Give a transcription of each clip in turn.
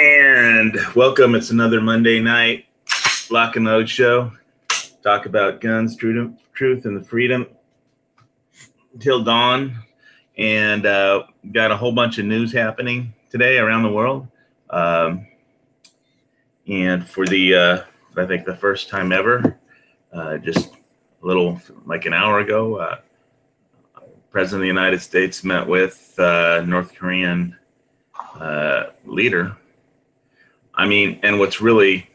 And welcome. It's another Monday night Lock and Load show. Talk about guns, truth, and the freedom till dawn. And got a whole bunch of news happening today around the world. And for the, I think the first time ever, just a little, like an hour ago, President of the United States met with North Korean leader. I mean, and what's really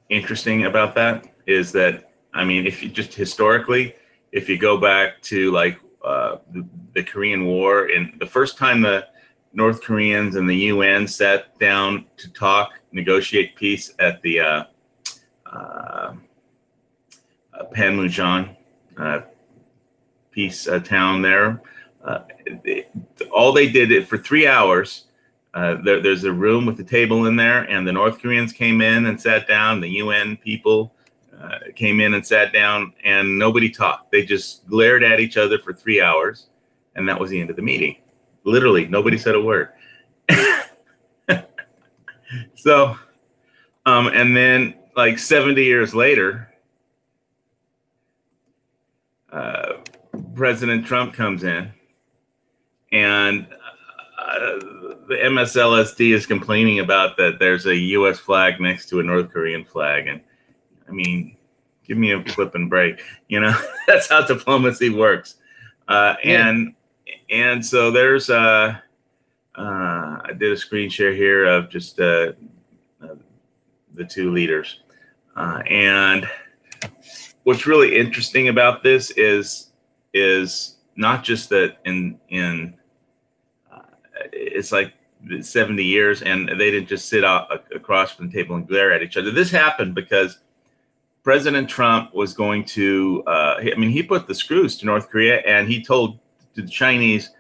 interesting about that is that, I mean, if you just historically, if you go back to like the Korean War, and the first time the North Koreans and the UN sat down to talk, negotiate peace at the Panmunjom peace town there, all they did it for 3 hours. There's a room with a table in there, and the North Koreans came in and sat down. The UN people came in and sat down, and nobody talked. They just glared at each other for 3 hours, and that was the end of the meeting. Literally, nobody said a word. So, and then like 70 years later, President Trump comes in, and the MSLSD is complaining about that there's a U.S. flag next to a North Korean flag. And I mean, give me a flippin' break. You know, that's how diplomacy works. And so there's, I did a screen share here of just the two leaders. And what's really interesting about this is not just that it's like 70 years and they didn't just sit out across from the table and glare at each other. This happened because President Trump was going to, I mean, he put the screws to North Korea, and he told the Chinese,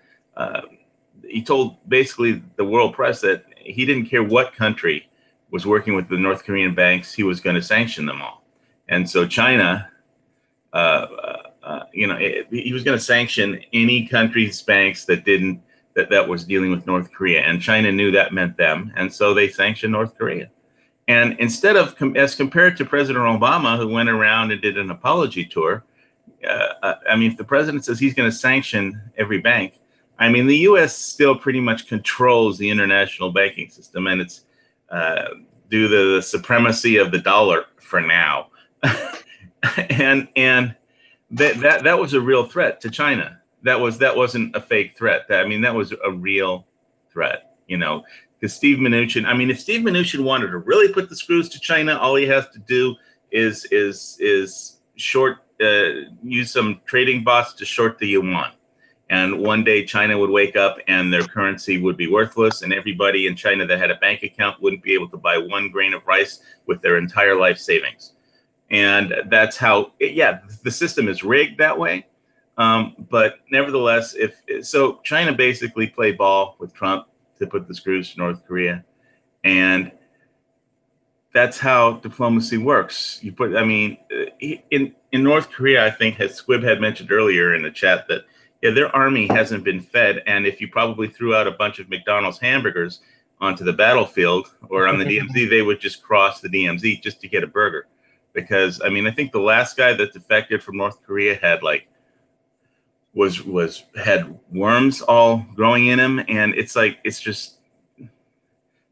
he told basically the world press that he didn't care what country was working with the North Korean banks, he was going to sanction them all. And so China, you know, he was going to sanction any country's banks that didn't, that was dealing with North Korea, and China knew that meant them, and so they sanctioned North Korea. And instead of, as compared to President Obama, who went around and did an apology tour, I mean, if the president says he's going to sanction every bank, I mean, the U.S. still pretty much controls the international banking system, and it's due to the supremacy of the dollar for now. and that was a real threat to China. That wasn't a fake threat. I mean, that was a real threat, you know, because Steve Mnuchin, I mean, if Steve Mnuchin wanted to really put the screws to China, all he has to do is short, use some trading bots to short the yuan. And one day China would wake up and their currency would be worthless, and everybody in China that had a bank account wouldn't be able to buy 1 grain of rice with their entire life savings. And that's how, yeah, the system is rigged that way. But nevertheless, so China basically played ball with Trump to put the screws to North Korea. And that's how diplomacy works. You put, I mean, in North Korea, I think, as Squib had mentioned earlier in the chat, that yeah, their army hasn't been fed. And if you probably threw out a bunch of McDonald's hamburgers onto the battlefield or on the DMZ, they would just cross the DMZ just to get a burger. Because, I mean, I think the last guy that defected from North Korea had like, had worms all growing in him, and it's like, it's just,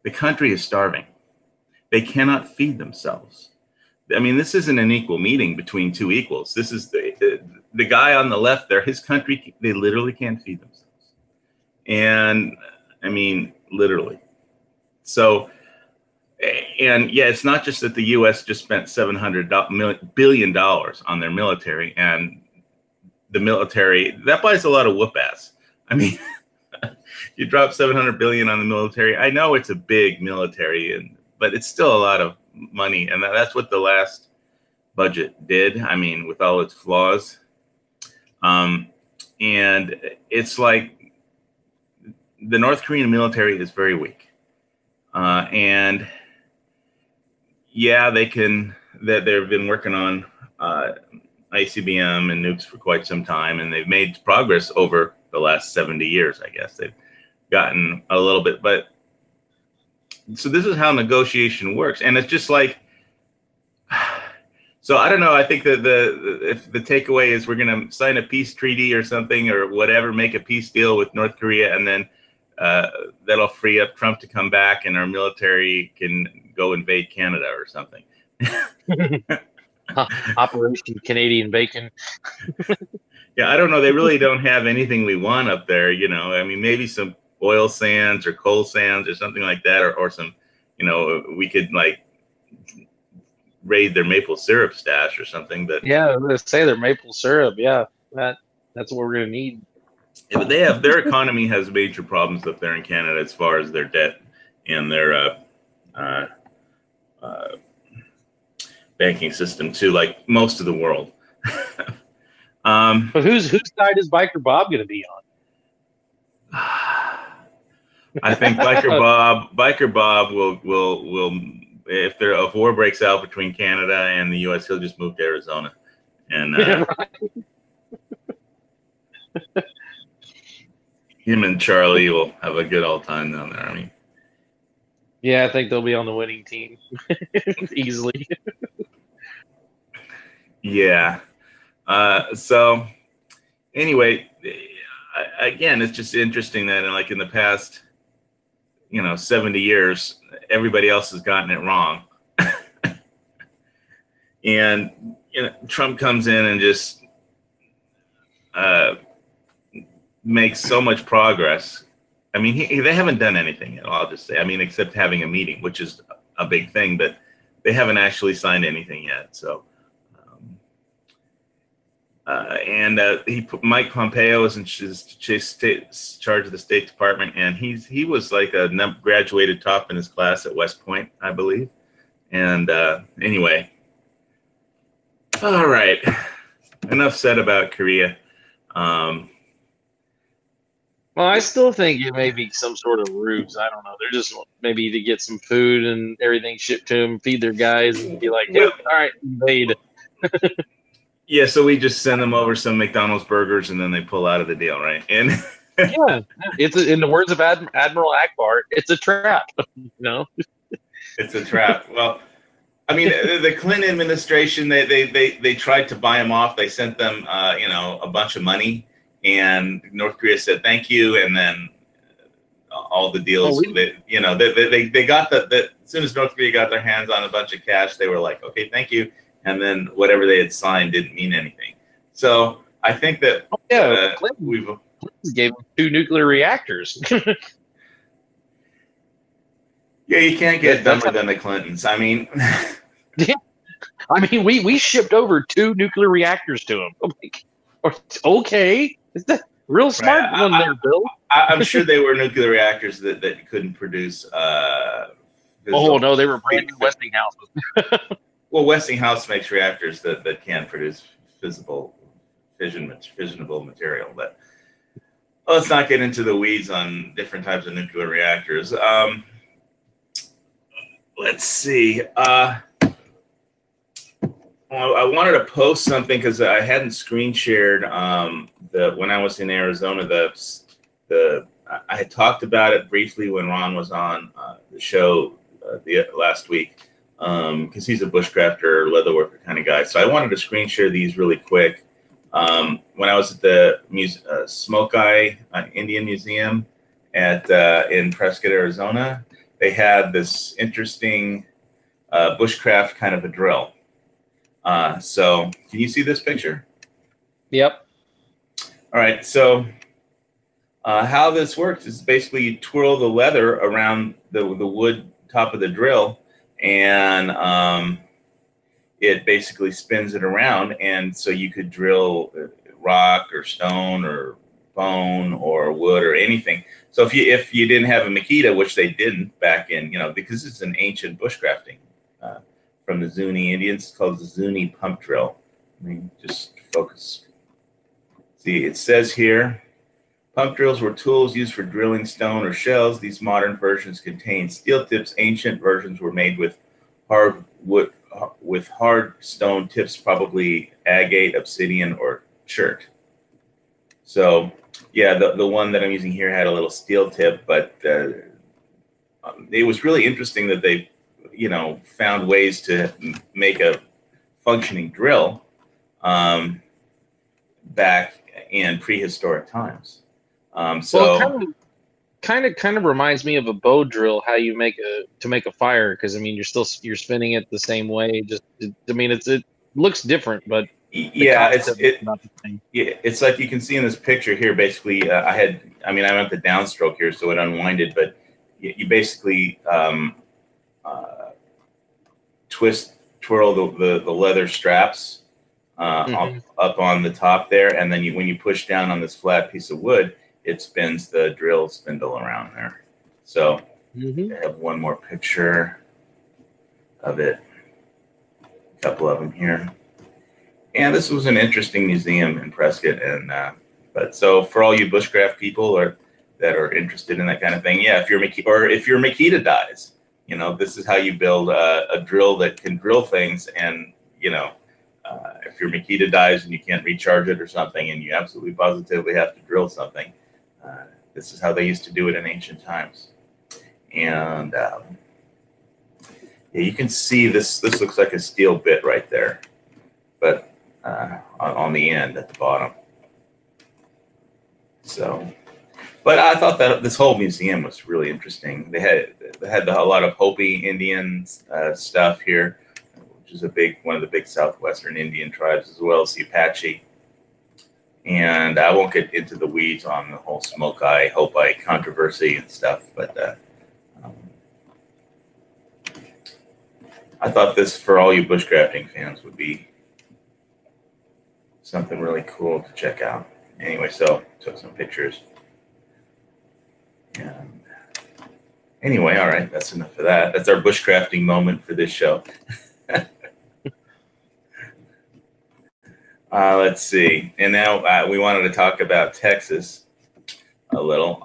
the country is starving. They cannot feed themselves. I mean, this isn't an equal meeting between two equals. This is the guy on the left there, his country, they literally can't feed themselves. And I mean, literally. So, and yeah, it's not just that the US just spent $700 billion on their military, and the military, that buys a lot of whoop ass. I mean, you drop $700 billion on the military. I know it's a big military, but it's still a lot of money. And that's what the last budget did. I mean, with all its flaws. And it's like the North Korean military is very weak. And yeah, they've been working on ICBM and nukes for quite some time, and they've made progress over the last 70 years, I guess. gotten a little bit, but so this is how negotiation works, and it's just like, so I don't know. I think that if the takeaway is we're going to sign a peace treaty or something or whatever, make a peace deal with North Korea, and then that'll free up Trump to come back, and our military can go invade Canada or something. Operation Canadian Bacon. Yeah, I don't know. They really don't have anything we want up there. You know, I mean, maybe some oil sands or coal sands or something like that, or some, you know, we could like raid their maple syrup stash or something. But yeah, I was gonna say their maple syrup. Yeah, that's what we're gonna need. Yeah, but they have, their economy has major problems up there in Canada as far as their debt and their banking system too, like most of the world. But whose side is Biker Bob going to be on? I think Biker Bob will if a war breaks out between Canada and the U.S., he'll just move to Arizona, and him and Charlie will have a good old time down there. I mean, yeah, I think they'll be on the winning team easily. Yeah. So anyway, again, it's just interesting that like in the past, 70 years, everybody else has gotten it wrong. And Trump comes in and just makes so much progress. I mean, they haven't done anything yet, I'll just say. I mean, except having a meeting, which is a big thing, but they haven't actually signed anything yet. So, Mike Pompeo is in charge of the State Department, and he was like a graduated top in his class at West Point, I believe. And anyway, all right, enough said about Korea. Well, I still think it may be some sort of ruse. I don't know. They're just maybe to get some food and everything shipped to them, feed their guys, and be like, yeah, all right, invade. Yeah, so we just send them over some McDonald's burgers, and then they pull out of the deal, right? And yeah, it's in the words of Admiral Akbar, it's a trap. It's a trap. Well, I mean, the Clinton administration, they tried to buy them off. They sent them, a bunch of money, and North Korea said thank you, and then all the deals. They got as soon as North Korea got their hands on a bunch of cash, they were like, okay, thank you. And then whatever they had signed didn't mean anything. So I think that Clinton gave them 2 nuclear reactors. Yeah, you can't get dumber than the Clintons. I mean, yeah. I mean, we shipped over 2 nuclear reactors to them. Okay, is that real smart one there, Bill? I'm sure they were nuclear reactors that couldn't produce. Oh no, they were brand new Westinghouse. Well, Westinghouse makes reactors that can produce fissionable material. But let's not get into the weeds on different types of nuclear reactors. Let's see. I wanted to post something because I hadn't screen shared when I was in Arizona. I had talked about it briefly when Ron was on the show last week. Because he's a bushcrafter, leatherworker kind of guy. So I wanted to screen share these really quick. When I was at the Smoke Eye Indian Museum in Prescott, Arizona, they had this interesting bushcraft kind of a drill. So can you see this picture? Yep. All right. So how this works is basically you twirl the leather around the wood top of the drill, and it basically spins it around, and so you could drill rock or stone or bone or wood or anything. So if you didn't have a Makita, which they didn't back in, because it's an ancient bushcrafting from the Zuni Indians, it's called the Zuni pump drill. Let me just focus. See, it says here, pump drills were tools used for drilling stone or shells. These modern versions contain steel tips. Ancient versions were made with hard wood, with hard stone tips, probably agate, obsidian, or chert. So Yeah, the one that I'm using here had a little steel tip, but it was really interesting that they, found ways to make a functioning drill back in prehistoric times. Well, it So kind of reminds me of a bow drill, how you make a fire, because I mean you're spinning it the same way. Just I mean it looks different, but the yeah, concept is about the same. it's like you can see in this picture here. Basically, I went the downstroke here, so it unwinded, but you basically twirl the leather straps up on the top there, and then when you push down on this flat piece of wood, it spins the drill spindle around there. So I have one more picture of it, a couple of them here. And this was an interesting museum in Prescott, and but so for all you bushcraft people that are interested in that kind of thing, yeah, if your Makita dies, this is how you build a drill that can drill things. And if your Makita dies and you can't recharge it or something, and you absolutely positively have to drill something, this is how they used to do it in ancient times. And yeah, you can see this looks like a steel bit right there, but on the end at the bottom. So, but I thought that this whole museum was really interesting. They had a lot of Hopi Indian stuff here, which is one of the big southwestern Indian tribes, as well as the Apache. And I won't get into the weeds on the whole Smoke-Eye, Hopi controversy and stuff, but I thought this, for all you bushcrafting fans, would be something really cool to check out. Anyway, so took some pictures. And anyway, all right, that's enough of that. That's our bushcrafting moment for this show. Let's see. And now we wanted to talk about Texas a little.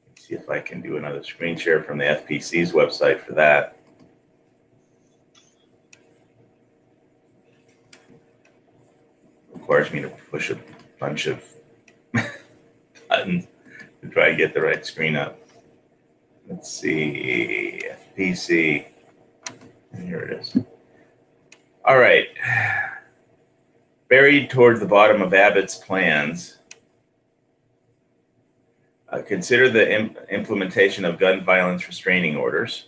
Let's see if I can do another screen share from the FPC's website for that. Requires me to push a bunch of buttons to try and get the right screen up. Let's see, FPC, and here it is. All right, buried toward the bottom of Abbott's plans, consider the implementation of gun violence restraining orders,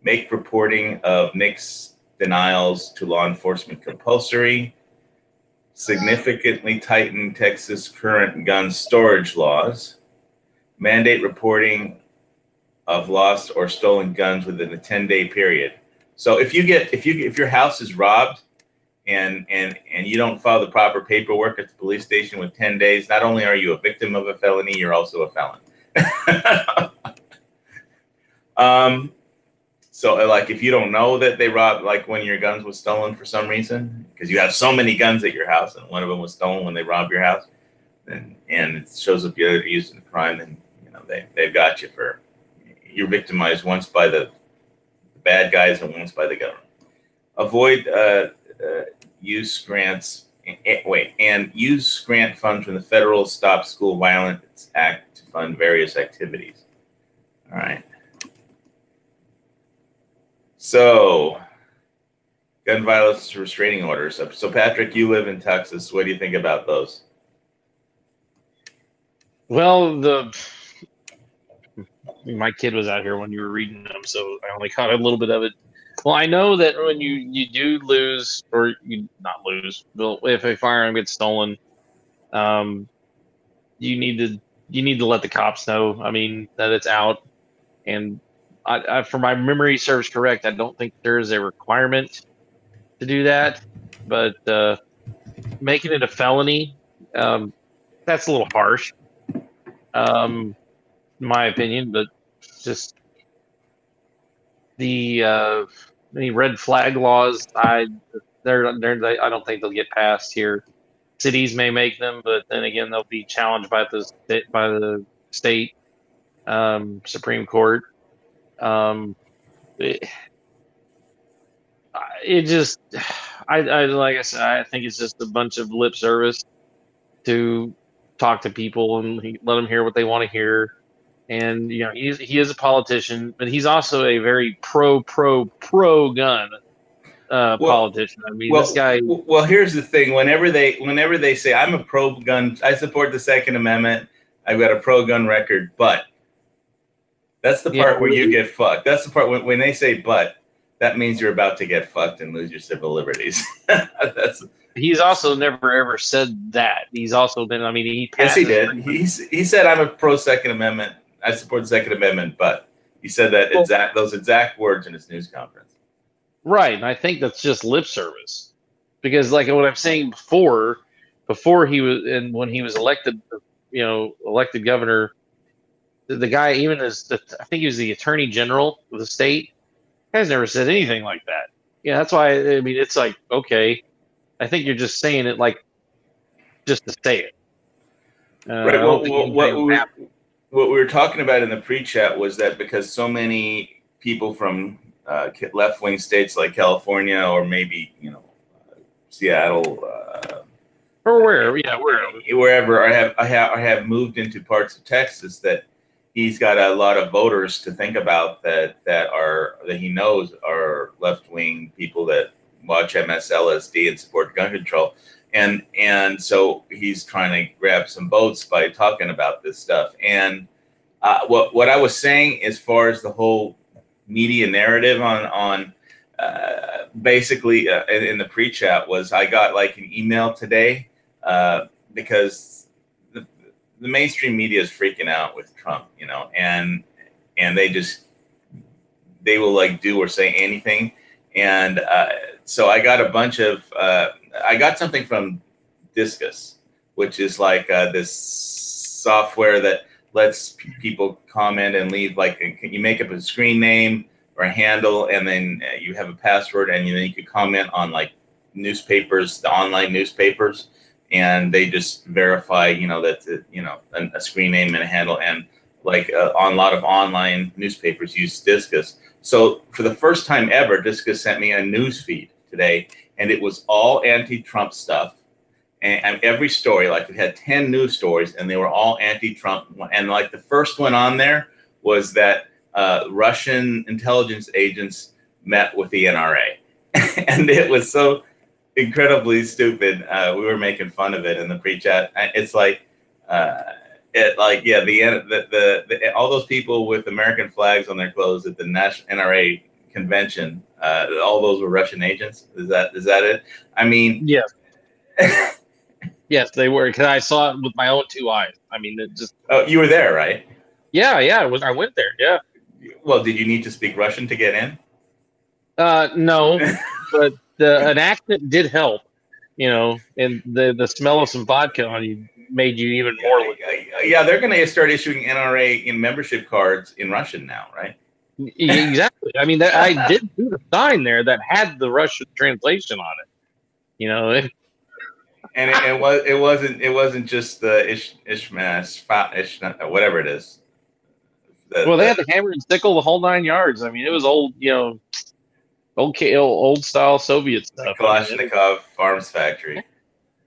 make reporting of NICS denials to law enforcement compulsory, significantly tighten Texas current gun storage laws, mandate reporting of lost or stolen guns within a 10-day period. So if your house is robbed and you don't file the proper paperwork at the police station with 10 days, not only are you a victim of a felony, you're also a felon. So like if you don't know that they robbed, like one of your guns was stolen for some reason, because you have so many guns at your house and one of them was stolen when they robbed your house, and it shows up you're used in a crime, then they've got you for, you're victimized once by the bad guys and once by the government. Avoid use grants and use grant funds from the Federal Stop School Violence Act to fund various activities. All right. So, gun violence restraining orders. So, Patrick, you live in Texas. What do you think about those? Well, my kid was out here when you were reading them, so I only caught a little bit of it. Well, I know that when you do lose, or you not lose, but if a firearm gets stolen, you need to let the cops know. I mean, that it's out. And I for my memory serves correct, I don't think there is a requirement to do that. But making it a felony, that's a little harsh, in my opinion. But just the any red flag laws, I don't think they'll get passed here. Cities may make them, but then again, they'll be challenged by the state Supreme Court. It just, I like I said, I think it's just a bunch of lip service to talk to people and let them hear what they want to hear. And he is a politician, but he's also a very pro gun politician. I mean, this guy. Well, here's the thing: whenever they say I'm a pro gun, I support the Second Amendment. I've got a pro gun record, but that's the part where you get fucked. That's the part when they say "but," that means you're about to get fucked and lose your civil liberties. He's also never ever said that. He's also been. I mean, yes, he did. He said I'm a pro Second Amendment. I support the Second Amendment, but he said that those exact words in his news conference. Right, and I think that's just lip service, because like what I'm saying before he was, and when he was elected, elected governor, the guy, even I think he was the attorney general of the state, has never said anything like that. Yeah, that's why. I mean, it's like, okay, I think you're just saying it like just to say it. Right. What we were talking about in the pre-chat was that because so many people from left-wing states like California or maybe Seattle or wherever, wherever I have moved into parts of Texas, that he's got a lot of voters to think about that he knows are left-wing people that watch MSLSD and support gun control. And so he's trying to grab some votes by talking about this stuff. And what I was saying as far as the whole media narrative on basically in the pre-chat was, I got like an email today because the mainstream media is freaking out with Trump, and they will like do or say anything. And so I got a bunch of I got something from Discus, which is like this software that lets people comment and leave, like, you make up a screen name or a handle, and then you have a password, and then you can comment on like newspapers, the online newspapers, and they just verify, that a screen name and a handle, and like on a lot of online newspapers use Discus. So for the first time ever, Discus sent me a news feed today, and it was all anti-Trump stuff. And every story, like it had 10 news stories, and they were all anti-Trump. And like the first one on there was that Russian intelligence agents met with the NRA. And it was so incredibly stupid. We were making fun of it in the pre-chat. It's like, all those people with American flags on their clothes at the National NRA convention, all those were Russian agents. Is that it? I mean, yes, yes, they were. Because I saw it with my own two eyes. I mean, it just. Oh, you were there, right? Yeah. I went there. Yeah. Well, did you need to speak Russian to get in? No, but an accent did help. And the smell of some vodka on you made you even more. Yeah, they're going to start issuing NRA membership cards in Russian now, right? Exactly. I mean, I did see the sign there that had the Russian translation on it. And it wasn't just the Ishmash, whatever it is. They had the hammer and sickle, the whole 9 yards. I mean, it was old, old style Soviet stuff. Kalashnikov arms factory.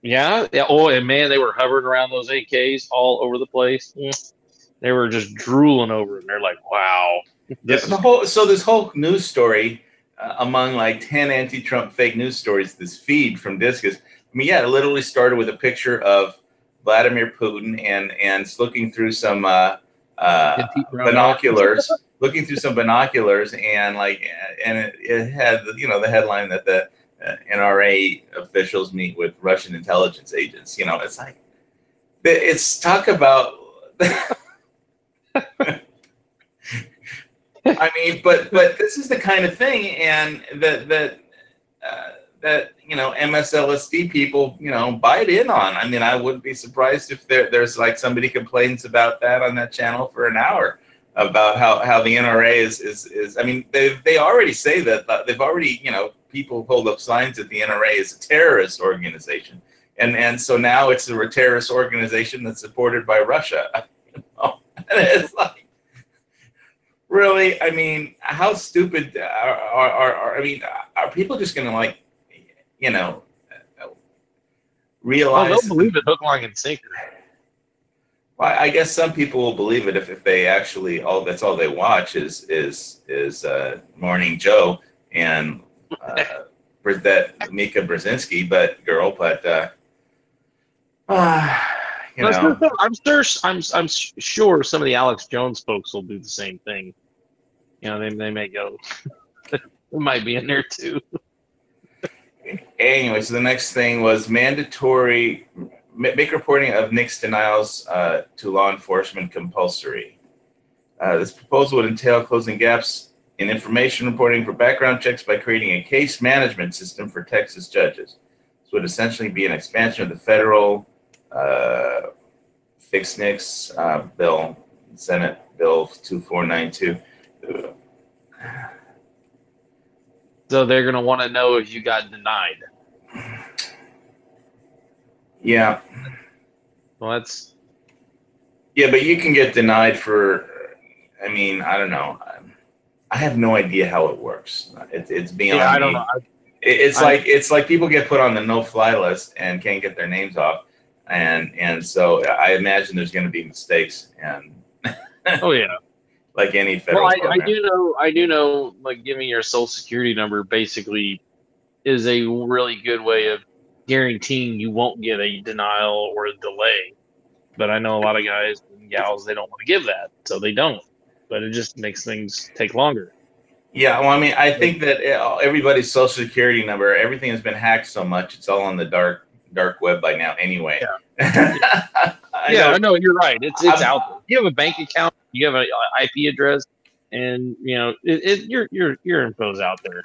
Yeah. Oh, and man, they were hovering around those AKs all over the place. Yeah. They were just drooling over it, and they're like, "Wow." This whole news story among like 10 anti-Trump fake news stories, this feed from Discus. I mean, yeah, it literally started with a picture of Vladimir Putin and looking through some binoculars, and it had the headline that the NRA officials meet with Russian intelligence agents. It's like, it's talk about. I mean, but this is the kind of thing, and that MSLSD people buy it in on. I mean, I wouldn't be surprised if there's like somebody complains about that on that channel for an hour about how the NRA is. I mean, they already say that they've already people hold up signs that the NRA is a terrorist organization, and so now it's a terrorist organization that's supported by Russia. And it's like, really? I mean, how stupid are people just going to Well, they'll realize. believe it hook, line, and sinker. Well, I guess some people will believe it if they actually that's all they watch is Morning Joe and that Mika Brzezinski, but you know. I'm sure some of the Alex Jones folks will do the same thing. You know, they may go. It might be in there too. Anyway, so the next thing was mandatory. Make reporting of NICS denials to law enforcement compulsory. This proposal would entail closing gaps in information reporting for background checks by creating a case management system for Texas judges. This would essentially be an expansion of the federal fixed NICS bill, Senate Bill 2492. So they're going to want to know if you got denied. Yeah. Well, that's. Yeah, but you can get denied for, I mean, I don't know. I have no idea how it works. It's beyond me. I don't know. It's like people get put on the no-fly list and can't get their names off. And so I imagine there's going to be mistakes. And oh, yeah. Like any federal program. I do know, like, giving your social security number basically is a really good way of guaranteeing you won't get a denial or a delay. But I know a lot of guys and gals, they don't want to give that, so they don't. But it just makes things take longer. Yeah, well, I mean, I think that everybody's social security number, everything has been hacked so much, it's all on the dark web by now anyway. Yeah, I know, you're right. It's out there. You have a bank account, you have an IP address, and you know your info's out there.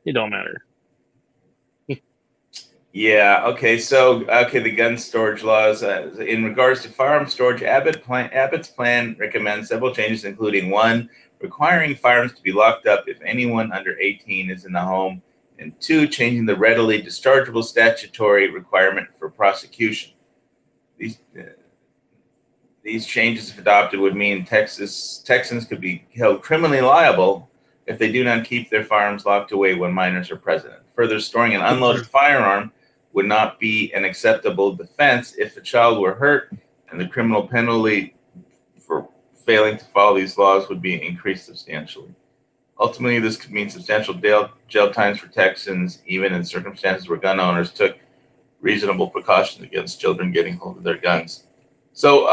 It don't matter. Yeah. Okay. So, the gun storage laws. In regards to firearm storage, Abbott's plan recommends several changes, including 1, requiring firearms to be locked up if anyone under 18 is in the home, and 2, changing the readily dischargeable statutory requirement for prosecution. These changes, if adopted, would mean Texans could be held criminally liable if they do not keep their firearms locked away when minors are present. Further, storing an unloaded firearm would not be an acceptable defense if a child were hurt, and the criminal penalty for failing to follow these laws would be increased substantially. Ultimately, this could mean substantial jail times for Texans, even in circumstances where gun owners took reasonable precautions against children getting hold of their guns. So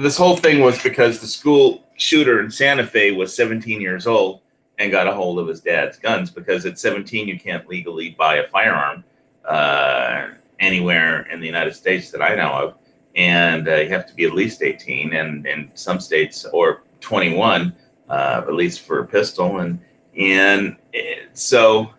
this whole thing was because the school shooter in Santa Fe was 17 years old and got a hold of his dad's guns, because at 17 you can't legally buy a firearm anywhere in the United States that I know of, and you have to be at least 18, and in some states, or 21, at least for a pistol, and so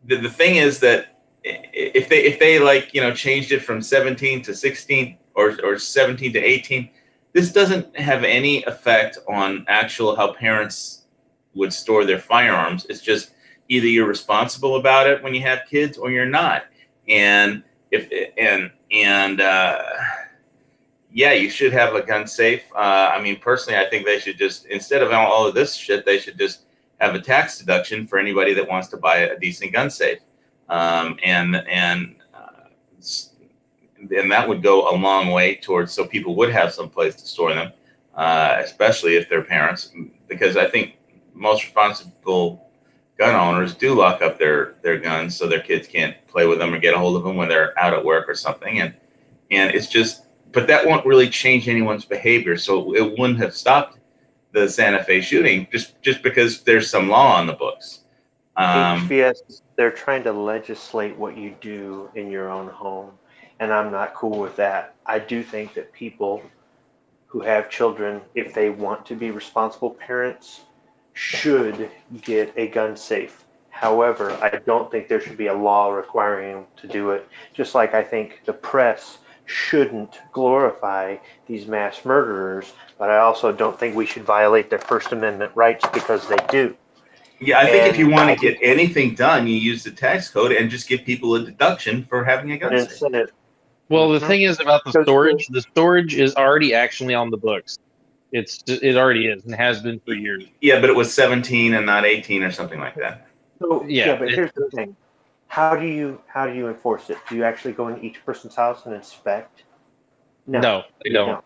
the thing is that if they like, you know, changed it from 17 to 16 or 17 to 18, this doesn't have any effect on actual how parents would store their firearms. It's just either you're responsible about it when you have kids or you're not. And yeah, you should have a gun safe. I mean, personally, I think they should just, instead of all of this shit, they should just have a tax deduction for anybody that wants to buy a decent gun safe. And that would go a long way towards, so people would have some place to store them, especially if they're parents, because I think most responsible gun owners do lock up their guns so their kids can't play with them or get a hold of them when they're out at work or something. And it's just, but that won't really change anyone's behavior. So it wouldn't have stopped the Santa Fe shooting just because there's some law on the books. HVS, they're trying to legislate what you do in your own home, and I'm not cool with that. I do think that people who have children, if they want to be responsible parents, should get a gun safe. However, I don't think there should be a law requiring them to do it. Just like I think the press shouldn't glorify these mass murderers, but I also don't think we should violate their First Amendment rights because they do. Yeah, I think if you want to get anything done, you use the tax code and just give people a deduction for having a gun safe. Well, the thing is about the storage is already actually on the books. It already is and has been for years. Yeah, but it was 17 and not 18 or something like that. So, yeah, but here's the thing. How do you enforce it? Do you actually go in each person's house and inspect? No, they you don't.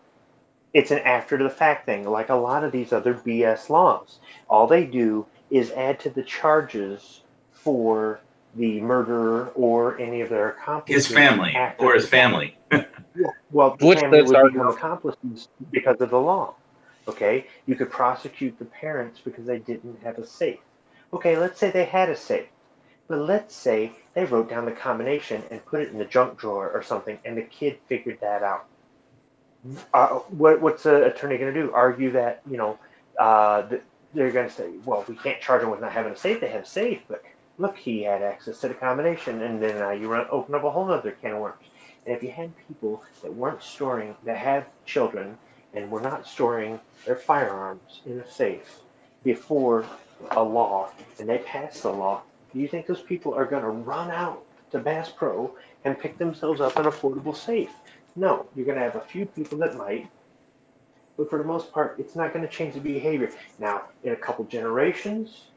It's an after the fact thing, like a lot of these other BS laws. All they do is add to the charges for the murderer or any of their accomplices. His family after or his the fact. family. Yeah. Well, the Which family that's would our become accomplices because of the law. Okay, you could prosecute the parents because they didn't have a safe. Okay, let's say they had a safe, but let's say they wrote down the combination and put it in the junk drawer or something, and the kid figured that out. What's the attorney going to do? Argue that they're going to say, well, we can't charge him with not having a safe. They have a safe, but look, he had access to the combination, and then you open up a whole other can of worms. And if you had people that have children and were not storing their firearms in a safe before a law, and they passed the law, do you think those people are going to run out to Bass Pro and pick themselves up an affordable safe? No, you're going to have a few people that might, but for the most part, it's not going to change the behavior. Now, in a couple generations,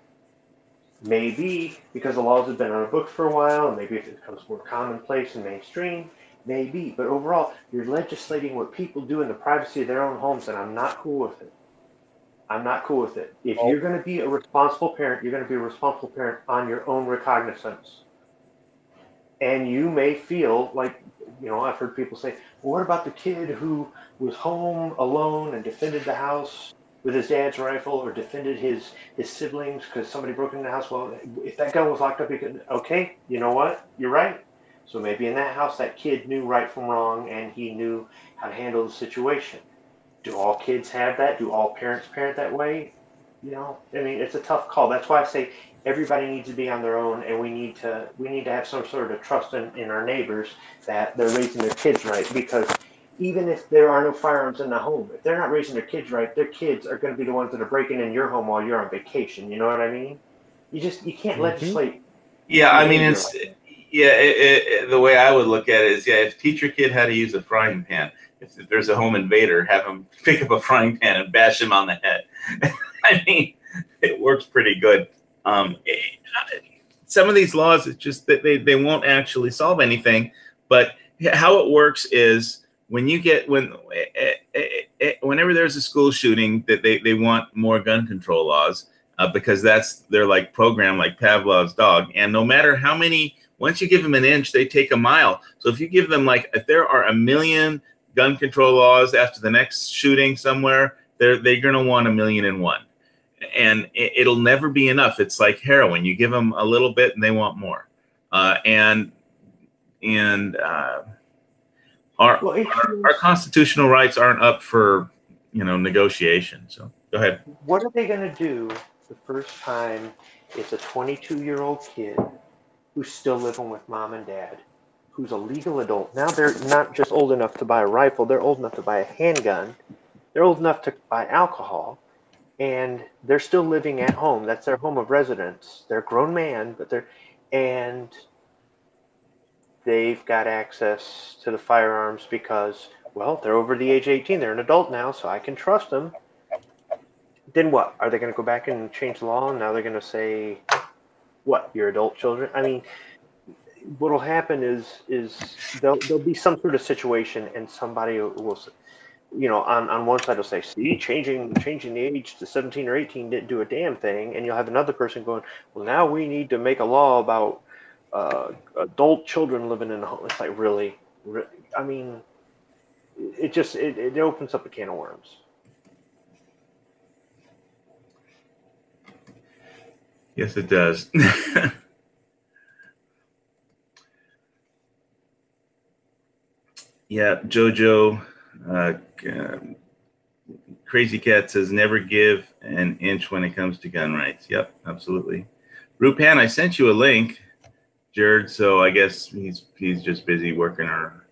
maybe because the laws have been on the books for a while, and maybe if it becomes more commonplace and mainstream, maybe. But overall, you're legislating what people do in the privacy of their own homes, and I'm not cool with it. I'm not cool with it. If you're going to be a responsible parent, you're going to be a responsible parent on your own recognizance. And you may feel like, I've heard people say, well, what about the kid who was home alone and defended the house with his dad's rifle, or defended his siblings because somebody broke into the house? Well, if that gun was locked up, he could. Okay, you know what? You're right. So maybe in that house, that kid knew right from wrong, and he knew how to handle the situation. Do all kids have that? Do all parents parent that way? It's a tough call. That's why I say everybody needs to be on their own, and we need to have some sort of trust in our neighbors that they're raising their kids right. Because even if there are no firearms in the home, if they're not raising their kids right, their kids are going to be the ones that are breaking in your home while you're on vacation. You know what I mean? You can't legislate. Yeah, I mean, it's the way I would look at it is, if teach your kid how to use a frying pan. If there's a home invader, have them pick up a frying pan and bash him on the head. I mean, it works pretty good. Some of these laws, it's just that they won't actually solve anything. But how it works is whenever there's a school shooting, that they want more gun control laws because they're like programmed like Pavlov's dog. And no matter how many, once you give them an inch, they take a mile. So if you give them if there are 1 million gun control laws after the next shooting somewhere, they're going to want 1,000,001. And it'll never be enough. It's like heroin. You give them a little bit and they want more. Our constitutional rights aren't up for negotiation. So go ahead. What are they going to do the first time it's a 22-year-old kid who's still living with mom and dad, who's a legal adult? Now they're not just old enough to buy a rifle, they're old enough to buy a handgun, they're old enough to buy alcohol, and they're still living at home. That's their home of residence. They're a grown man, but they've got access to the firearms because, well, they're over the age of 18. They're an adult now, so I can trust them. Then what? Are they going to go back and change the law? And now they're going to say, what, you're adult children? I mean, what will happen is there'll be some sort of situation, and somebody will, on one side will say, see, changing the age to 17 or 18 didn't do a damn thing. And you'll have another person going, well, now we need to make a law about adult children living in the home. It's like, really? I mean, it opens up a can of worms. Yes, it does. Yeah, Jojo, Crazy Cat says never give an inch when it comes to gun rights. Yep, absolutely. Rupan, I sent you a link, Jared. So I guess he's just busy working, or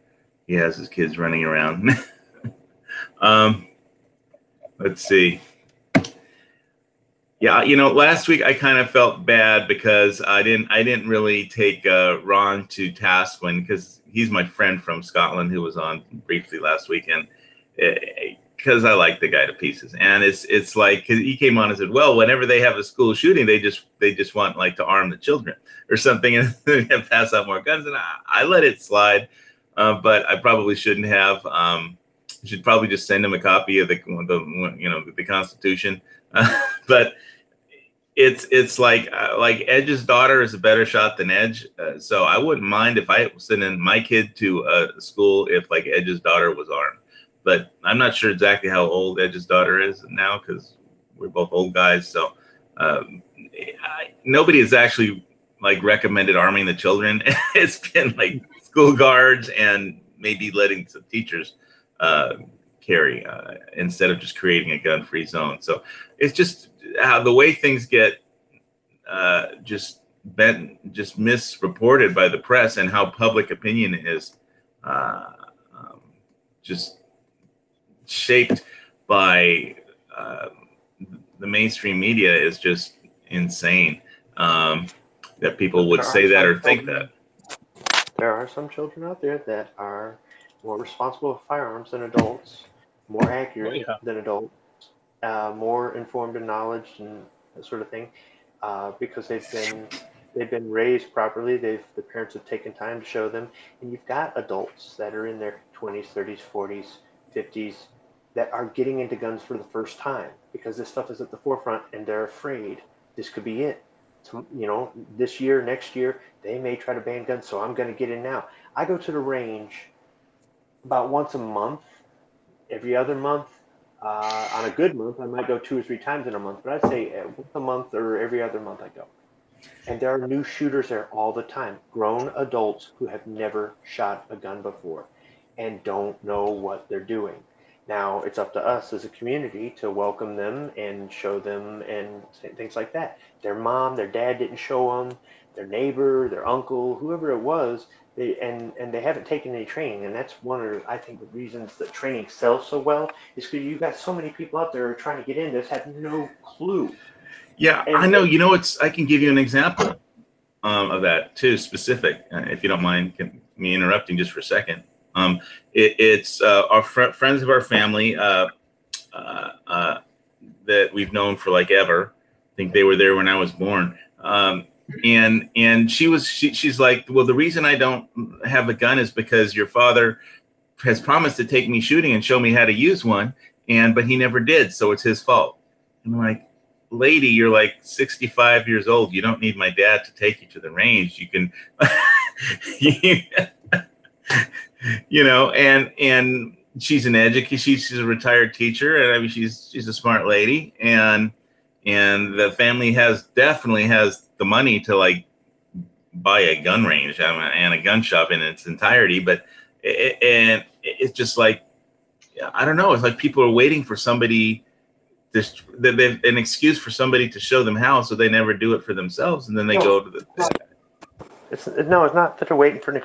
he has his kids running around. Let's see. Yeah, last week I kind of felt bad because I didn't really take Ron to task because he's my friend from Scotland who was on briefly last week, and because I like the guy to pieces, and it's like, 'cause he came on and said, well, whenever they have a school shooting, they just want like to arm the children or something and pass out more guns, and I let it slide, but I probably shouldn't have. You should probably just send him a copy of the Constitution, but it's like Edge's daughter is a better shot than Edge, so I wouldn't mind if I was sending my kid to a school if like Edge's daughter was armed. But I'm not sure exactly how old Edge's daughter is now because we're both old guys. So nobody has actually like recommended arming the children. It's been like school guards and maybe letting some teachers carry instead of just creating a gun-free zone. So it's just how the way things get just misreported by the press, and how public opinion is just shaped by the mainstream media is just insane, that people would say that or think that. There are some children out there that are more responsible with firearms than adults, more accurate than adults, more informed in knowledge and that sort of thing, because they've been raised properly. The parents have taken time to show them, and you've got adults that are in their 20s, 30s, 40s, 50s that are getting into guns for the first time because this stuff is at the forefront, and they're afraid this could be it. So, this year, next year, they may try to ban guns, so I'm going to get in now. I go to the range about once a month, every other month. On a good month, I might go 2 or 3 times in a month, but I'd say once a month or every other month I go. And there are new shooters there all the time, grown adults who have never shot a gun before and don't know what they're doing. Now, it's up to us as a community to welcome them and show them and things like that. Their mom, their dad didn't show them, their neighbor, their uncle, whoever it was, they haven't taken any training. And that's one of, I think, the reasons that training sells so well is because you've got so many people out there trying to get in that have no clue. Yeah, and I know. I can give you an example of that too, specific, if you don't mind me interrupting just for a second. It's our friends of our family that we've known for like ever. I think they were there when I was born. And she's like, well, the reason I don't have a gun is because your father has promised to take me shooting and show me how to use one, but he never did, so it's his fault. And I'm like, lady, you're like 65 years old. You don't need my dad to take you to the range. You can, and she's an educator. She's a retired teacher, and I mean, she's a smart lady, and the family definitely has the money to like buy a gun range and a gun shop in its entirety. But it's just like, I don't know. It's like people are waiting for somebody. They've an excuse for somebody to show them how, so they never do it for themselves, and then they go to the. It's not that they're waiting for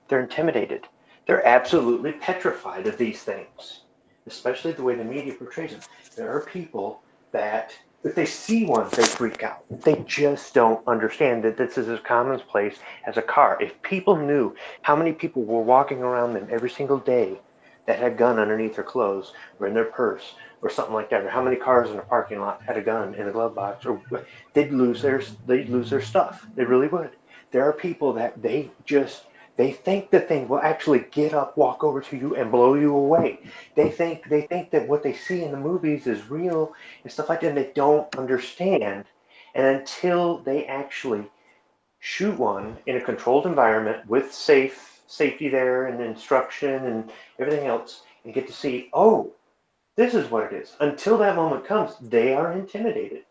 they're intimidated. They're absolutely petrified of these things, especially the way the media portrays them. There are people that, if they see one, they freak out. They just don't understand that this is as commonplace as a car. If people knew how many people were walking around them every single day that had a gun underneath their clothes or in their purse or something like that, or how many cars in a parking lot had a gun in a glove box, or they'd lose their stuff. They really would. There are people that they think the thing will actually get up, walk over to you, and blow you away. They think that what they see in the movies is real and stuff like that, and they don't understand. And until they actually shoot one in a controlled environment with safety there and instruction and everything else, and get to see, oh, this is what it is. Until that moment comes, they are intimidated.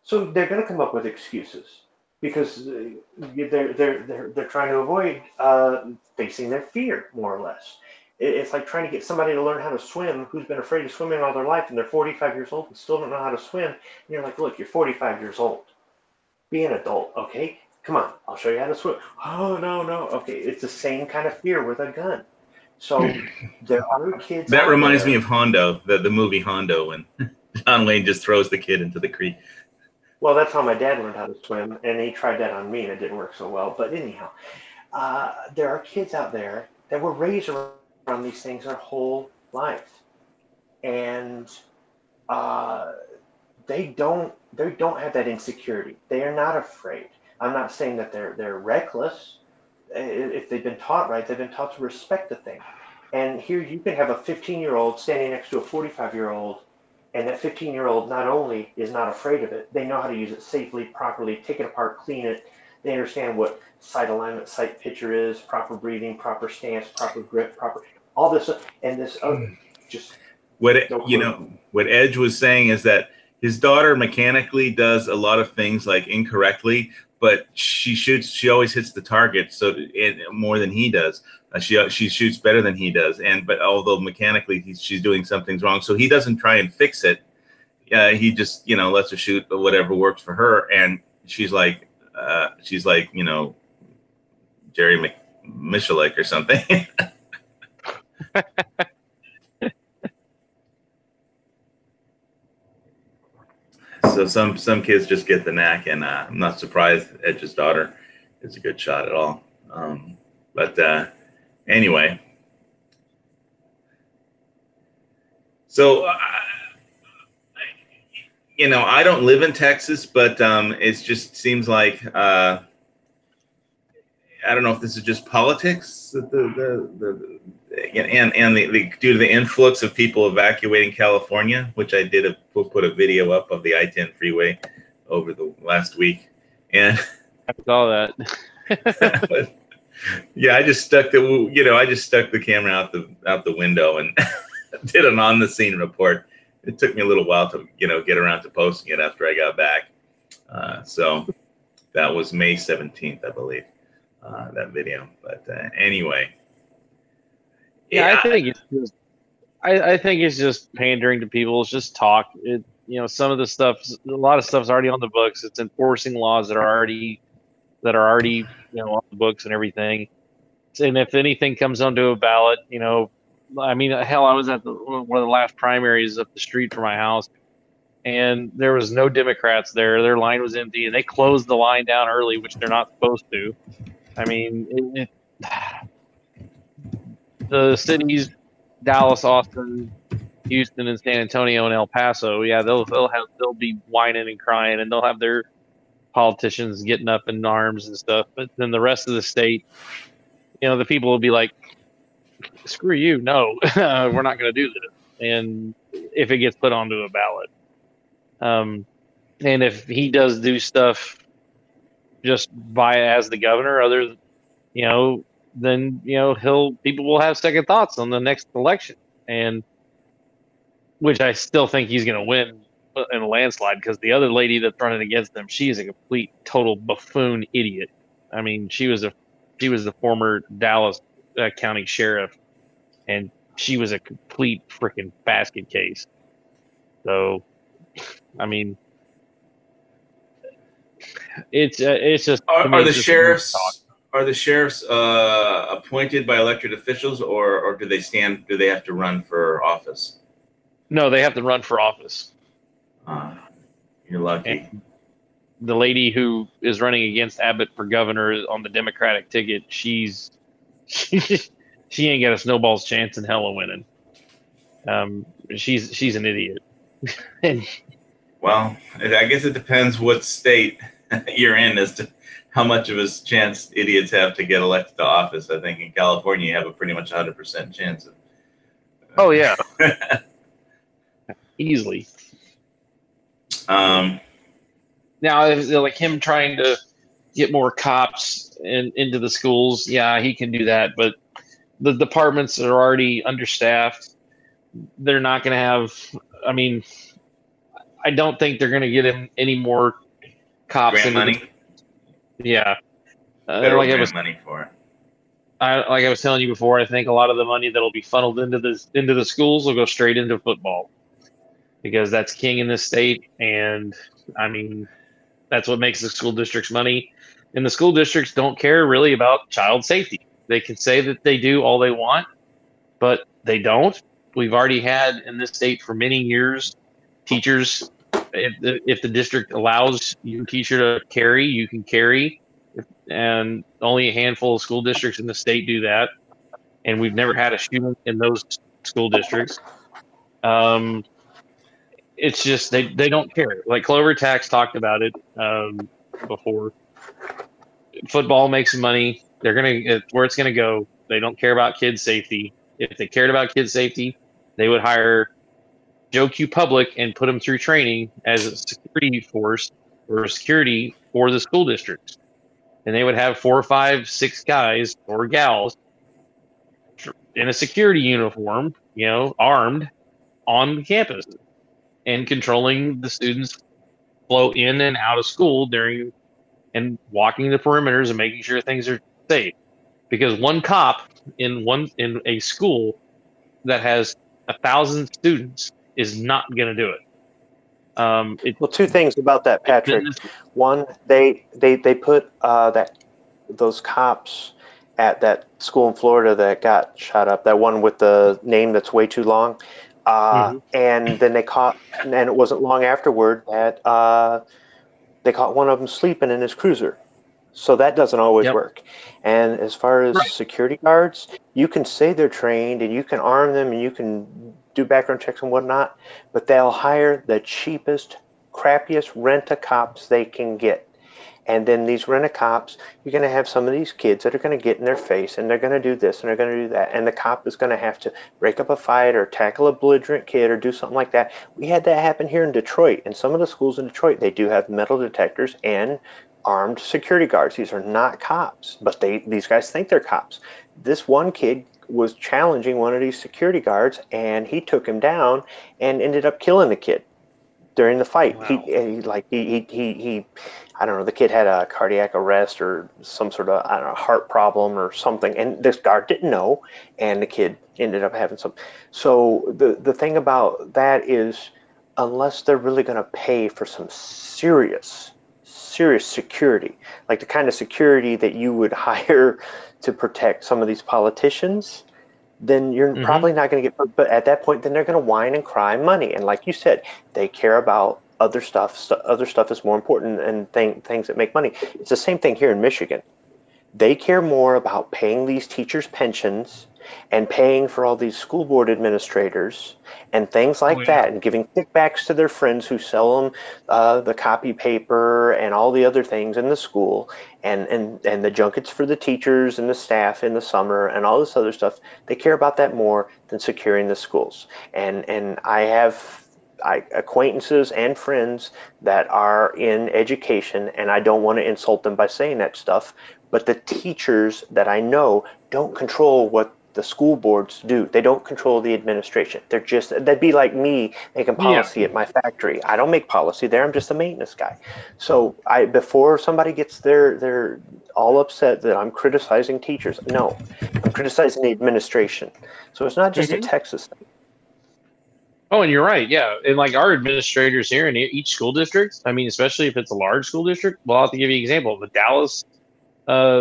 So they're going to come up with excuses because they're trying to avoid facing their fear, more or less. It's like trying to get somebody to learn how to swim who's been afraid of swimming all their life, and they're 45 years old and still don't know how to swim. And you're like, look, you're 45 years old. Be an adult, okay? Come on, I'll show you how to swim. Oh, no. Okay, it's the same kind of fear with a gun. So there are kids. That reminds me of Hondo, the movie Hondo, when John Wayne just throws the kid into the creek. Well, that's how my dad learned how to swim, and he tried that on me, and it didn't work so well. But anyhow, there are kids out there that were raised around these things their whole life. and they don't have that insecurity. They are not afraid. I'm not saying that they're reckless. If they've been taught right, they've been taught to respect the thing. And here you can have a 15-year-old standing next to a 45-year-old, and that 15-year-old not only is not afraid of it, they know how to use it safely, properly, take it apart, clean it. They understand what sight alignment, sight picture is, proper breathing, proper stance, proper grip, proper all this stuff. And this other just what Edge was saying is that his daughter mechanically does a lot of things like incorrectly, but she always hits the target more than he does. She shoots better than he does, but although mechanically she's doing some things wrong, so he doesn't try and fix it. He just lets her shoot whatever works for her, and she's like Jerry Michalik or something. So some kids just get the knack, and I'm not surprised Edge's daughter is a good shot at all. But anyway, so I don't live in Texas, but it just seems like I don't know if this is just politics, and due to the influx of people evacuating California, which I did put a video up of the I-10 freeway over the last week, and I saw that. But, yeah, I just stuck the camera out the window and did an on the scene report. It took me a little while to get around to posting it after I got back. So that was May 17th, I believe, that video. But anyway. Yeah, I think it's just pandering to people. It's just talk. Some of the stuff, a lot of stuff's already on the books. It's enforcing laws that are already on the books and everything. And if anything comes onto a ballot, I mean, hell, I was at one of the last primaries up the street from my house, and there was no Democrats there. Their line was empty, and they closed the line down early, which they're not supposed to. I mean, the cities, Dallas, Austin, Houston, and San Antonio, and El Paso, yeah, they'll be whining and crying, and they'll have their politicians getting up in arms and stuff. But then the rest of the state, the people will be like, screw you, no, we're not going to do this. And if it gets put onto a ballot, and if he does do stuff just as the governor, then people will have second thoughts on the next election, and which I still think he's going to win in a landslide, because the other lady that's running against him, she is a complete total buffoon idiot. I mean, she was the former Dallas county sheriff, and she was a complete freaking basket case. So, I mean, it's just are the sheriffs appointed by elected officials, or do they have to run for office? No, they have to run for office. You're lucky. And the lady who is running against Abbott for governor on the Democratic ticket, she ain't got a snowball's chance in hell of winning. She's an idiot. Well, I guess it depends what state you're in as to how much of a chance idiots have to get elected to office. I think in California you have a pretty much 100% chance of. Oh yeah, easily. Now, like him trying to get more cops into the schools, yeah, he can do that. But the departments are already understaffed. They're not going to have. I mean, I don't think they're going to get him any more cops. Grant money. Yeah, Federal grant money for it. Like I was telling you before, I think a lot of the money that'll be funneled into the schools will go straight into football, because that's king in this state. And I mean, that's what makes the school districts money. And the school districts don't care really about child safety. They can say that they do all they want, but they don't. We've already had in this state for many years, teachers, if the district allows your teacher to carry, you can carry. And only a handful of school districts in the state do that. And we've never had a shooting in those school districts. It's just they don't care. Like Clover Tax talked about it before. Football makes money. They're gonna where it's gonna go. They don't care about kids' safety. If they cared about kids' safety, they would hire Joe Q Public and put them through training as a security force or security for the school districts. And they would have 4 or 5, 6 guys or gals in a security uniform, armed on campus and controlling the students flow in and out of school during and walking the perimeters and making sure things are safe. Because one cop in a school that has 1,000 students is not going to do it. Well, two things about that, Patrick. One, they put those cops at that school in Florida that got shot up. That one with the name that's way too long. And then they caught, and it wasn't long afterward that they caught one of them sleeping in his cruiser. So that doesn't always work. And as far as security guards, you can say they're trained and you can arm them and you can do background checks and whatnot, but they'll hire the cheapest, crappiest rent-a-cops they can get. And then these rent-a-cops, you're going to have some of these kids that are going to get in their face and they're going to do this and they're going to do that. And the cop is going to have to break up a fight or tackle a belligerent kid or do something like that. We had that happen here in Detroit. In some of the schools in Detroit, they do have metal detectors and armed security guards. These are not cops, but these guys think they're cops. This one kid was challenging one of these security guards and he took him down and ended up killing the kid during the fight. Wow. He I don't know, the kid had a cardiac arrest or some sort of, I don't know, heart problem or something, and this guard didn't know, and the kid ended up having some. So the thing about that is, unless they're really going to pay for some serious security, like the kind of security that you would hire to protect some of these politicians, then you're probably not going to get, but at that point, then they're going to whine and cry money. And like you said, they care about other stuff. Other stuff is more important and things that make money. It's the same thing here in Michigan. They care more about paying these teachers' pensions and paying for all these school board administrators and things like that, and giving kickbacks to their friends who sell them the copy paper and all the other things in the school, and the junkets for the teachers and the staff in the summer and all this other stuff. They care about that more than securing the schools. And I have acquaintances and friends that are in education, and I don't want to insult them by saying that stuff, but the teachers that I know don't control what the school boards do. They don't control the administration. That'd be like me making policy at my factory. I don't make policy there. I'm just a maintenance guy. So before somebody gets they're all upset that I'm criticizing teachers. No, I'm criticizing the administration. So it's not just a Texas thing. Oh, and you're right. Yeah. And like our administrators here in each school district, I mean, especially if it's a large school district, well, I'll have to give you an example. The Dallas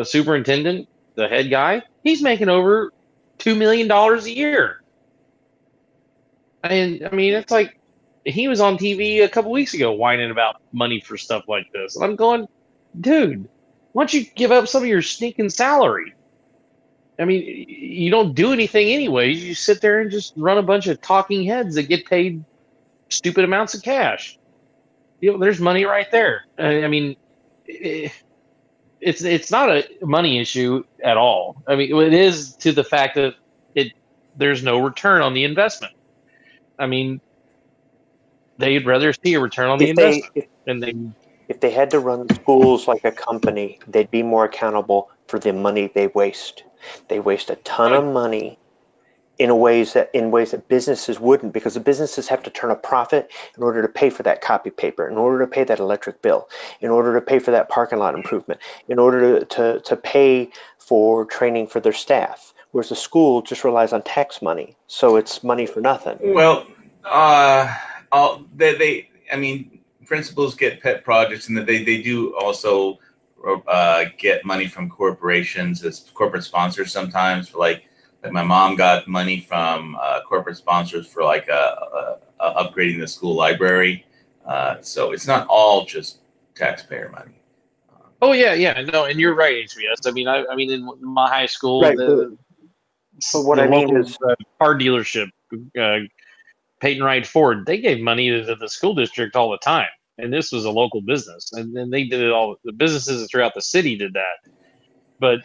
superintendent, the head guy, he's making over $2 million a year. And I mean, it's like he was on TV a couple weeks ago whining about money for stuff like this. And I'm going, dude, why don't you give up some of your stinking salary? I mean, you don't do anything anyway. You sit there and just run a bunch of talking heads that get paid stupid amounts of cash. There's money right there. I mean, it's not a money issue at all. I mean, it is to the fact that there's no return on the investment. I mean, they'd rather see a return on the investment. If they had to run schools like a company, they'd be more accountable for the money they waste. They waste a ton of money in ways that businesses wouldn't, because the businesses have to turn a profit in order to pay for that copy paper, in order to pay that electric bill, in order to pay for that parking lot improvement, in order to pay for training for their staff. Whereas the school just relies on tax money, so it's money for nothing. Well, I mean, principals get pet projects, and that they do also get money from corporations as corporate sponsors sometimes. For like my mom got money from corporate sponsors for like upgrading the school library. So it's not all just taxpayer money. Oh yeah, no, and you're right, HBS. I mean, in my high school, right, but what I mean is car dealership Peyton Wright Ford, they gave money to the school district all the time. And this was a local business. And then they did it all. The businesses throughout the city did that. But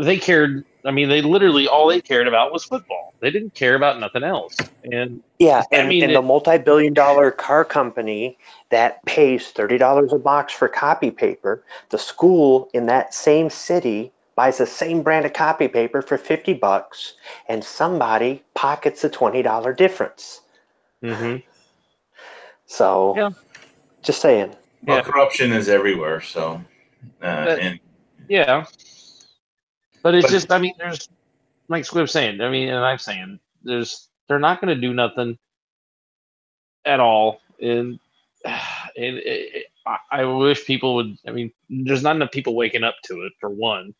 they cared. I mean, they literally, all they cared about was football. They didn't care about nothing else. And Yeah, and, I mean, and the multi-billion-dollar car company that pays $30 a box for copy paper, the school in that same city buys the same brand of copy paper for $50, and somebody pockets the $20 difference. Mhm. So, Yeah. just saying. Well, Yeah. corruption is everywhere. So, yeah. But it's just, I mean, there's, like Squib's saying, I mean, and I'm saying, they're not going to do nothing at all. And I wish people would, I mean, there's not enough people waking up to it, for one.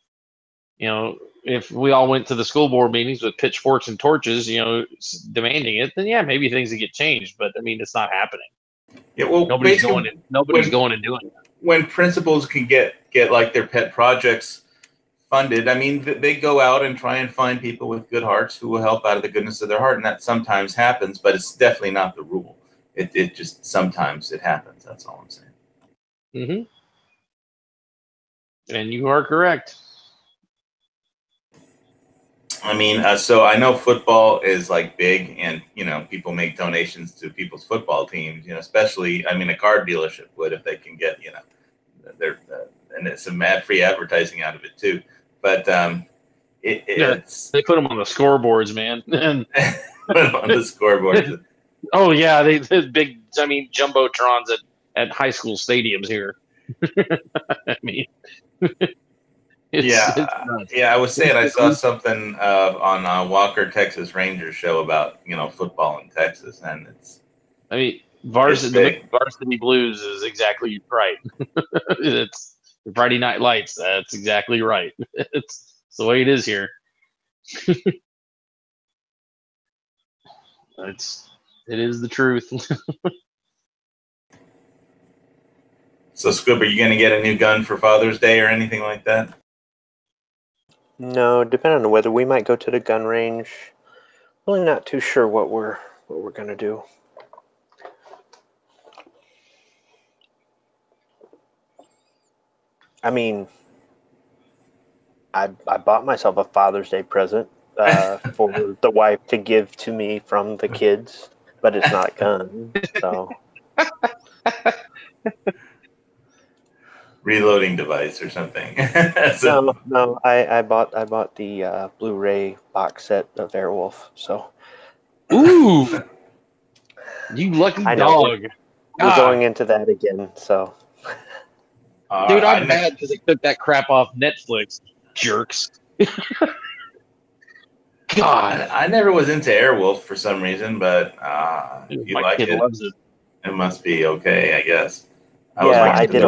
You know, if we all went to the school board meetings with pitchforks and torches, you know, demanding it, then yeah, maybe things would get changed. But I mean, it's not happening. Yeah, well, Nobody's going and doing it. When principals can get like their pet projects funded, I mean, they go out and try and find people with good hearts who will help out of the goodness of their heart, and that sometimes happens, but it's definitely not the rule. It just sometimes it happens. That's all I'm saying. Mm-hmm. And you are correct. I mean, so I know football is like big, and you know, people make donations to people's football teams. You know, especially, I mean, a car dealership would if they can get, you know, their and it's some mad free advertising out of it too. But it's they put them on the scoreboards, man. And on the scoreboard. Oh yeah, they big. I mean, jumbotrons at high school stadiums here. I mean, it's I was saying I saw something on Walker Texas Rangers show about, you know, football in Texas, and it's. I mean, varsity Blues is exactly right. It's Friday Night Lights. That's exactly right. It's the way it is here. It is the truth. So, Squib, are you going to get a new gun for Father's Day or anything like that? No, depending on the weather, we might go to the gun range. Really not too sure what we're going to do. I mean, I bought myself a Father's Day present for the wife to give to me from the kids, but it's not a gun, so. Reloading device or something. No, I bought the Blu-ray box set of Airwolf, so. Ooh, you lucky dog. We're going into that again, so. Dude, I'm mad because they took that crap off Netflix, jerks. God, I never was into Airwolf for some reason, but you my like kid it. loves it. It must be okay, I guess. I did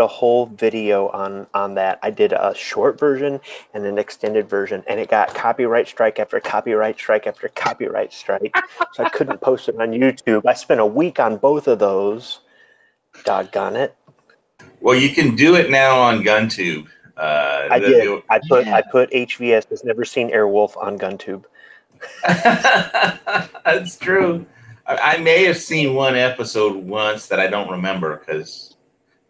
a whole video on that. I did a short version and an extended version, and it got copyright strike after copyright strike after copyright strike. So I couldn't post it on YouTube. I spent a week on both of those. Doggone it. Well, you can do it now on GunTube. I did. I put HVS has never seen Airwolf on GunTube. That's true. I may have seen one episode once that I don't remember because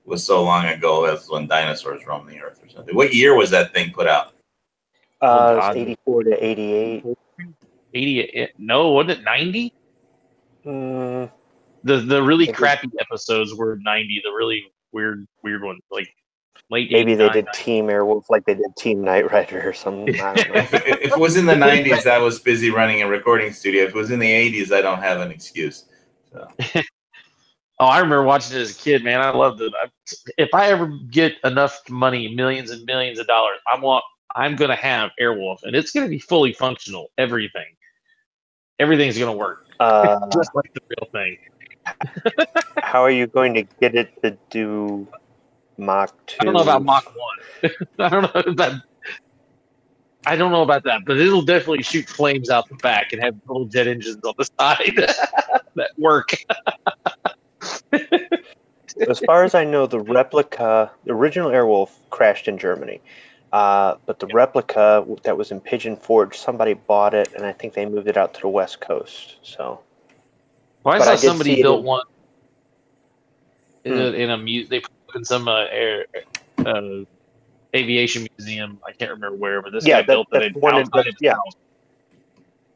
it was so long ago. That's when dinosaurs roamed the earth or something. What year was that thing put out? It was 84 to 88. 88? No, wasn't it 90? The really crappy episodes were 90. The really weird ones, like late 89. Maybe they did Team Airwolf like they did Team Knight Rider or something. I don't know. If it was in the 90s, I was busy running a recording studio. If it was in the 80s, I don't have an excuse. So. Oh, I remember watching it as a kid, man. I loved it. If I ever get enough money, millions and millions of dollars, I'm going to have Airwolf, and it's going to be fully functional. Everything's going to work, just like the real thing. How are you going to get it to do Mach 2? I don't know about Mach 1. I don't know about that, but it'll definitely shoot flames out the back and have little jet engines on the side that work. As far as I know, the original Airwolf crashed in Germany. But the replica that was in Pigeon Forge, somebody bought it, and I think they moved it out to the West Coast. So, Well, I but saw I did somebody see it built in, one in a they put in some uh, aviation museum. I can't remember where, but this yeah, guy built that's it the one in, outside of his yeah, house.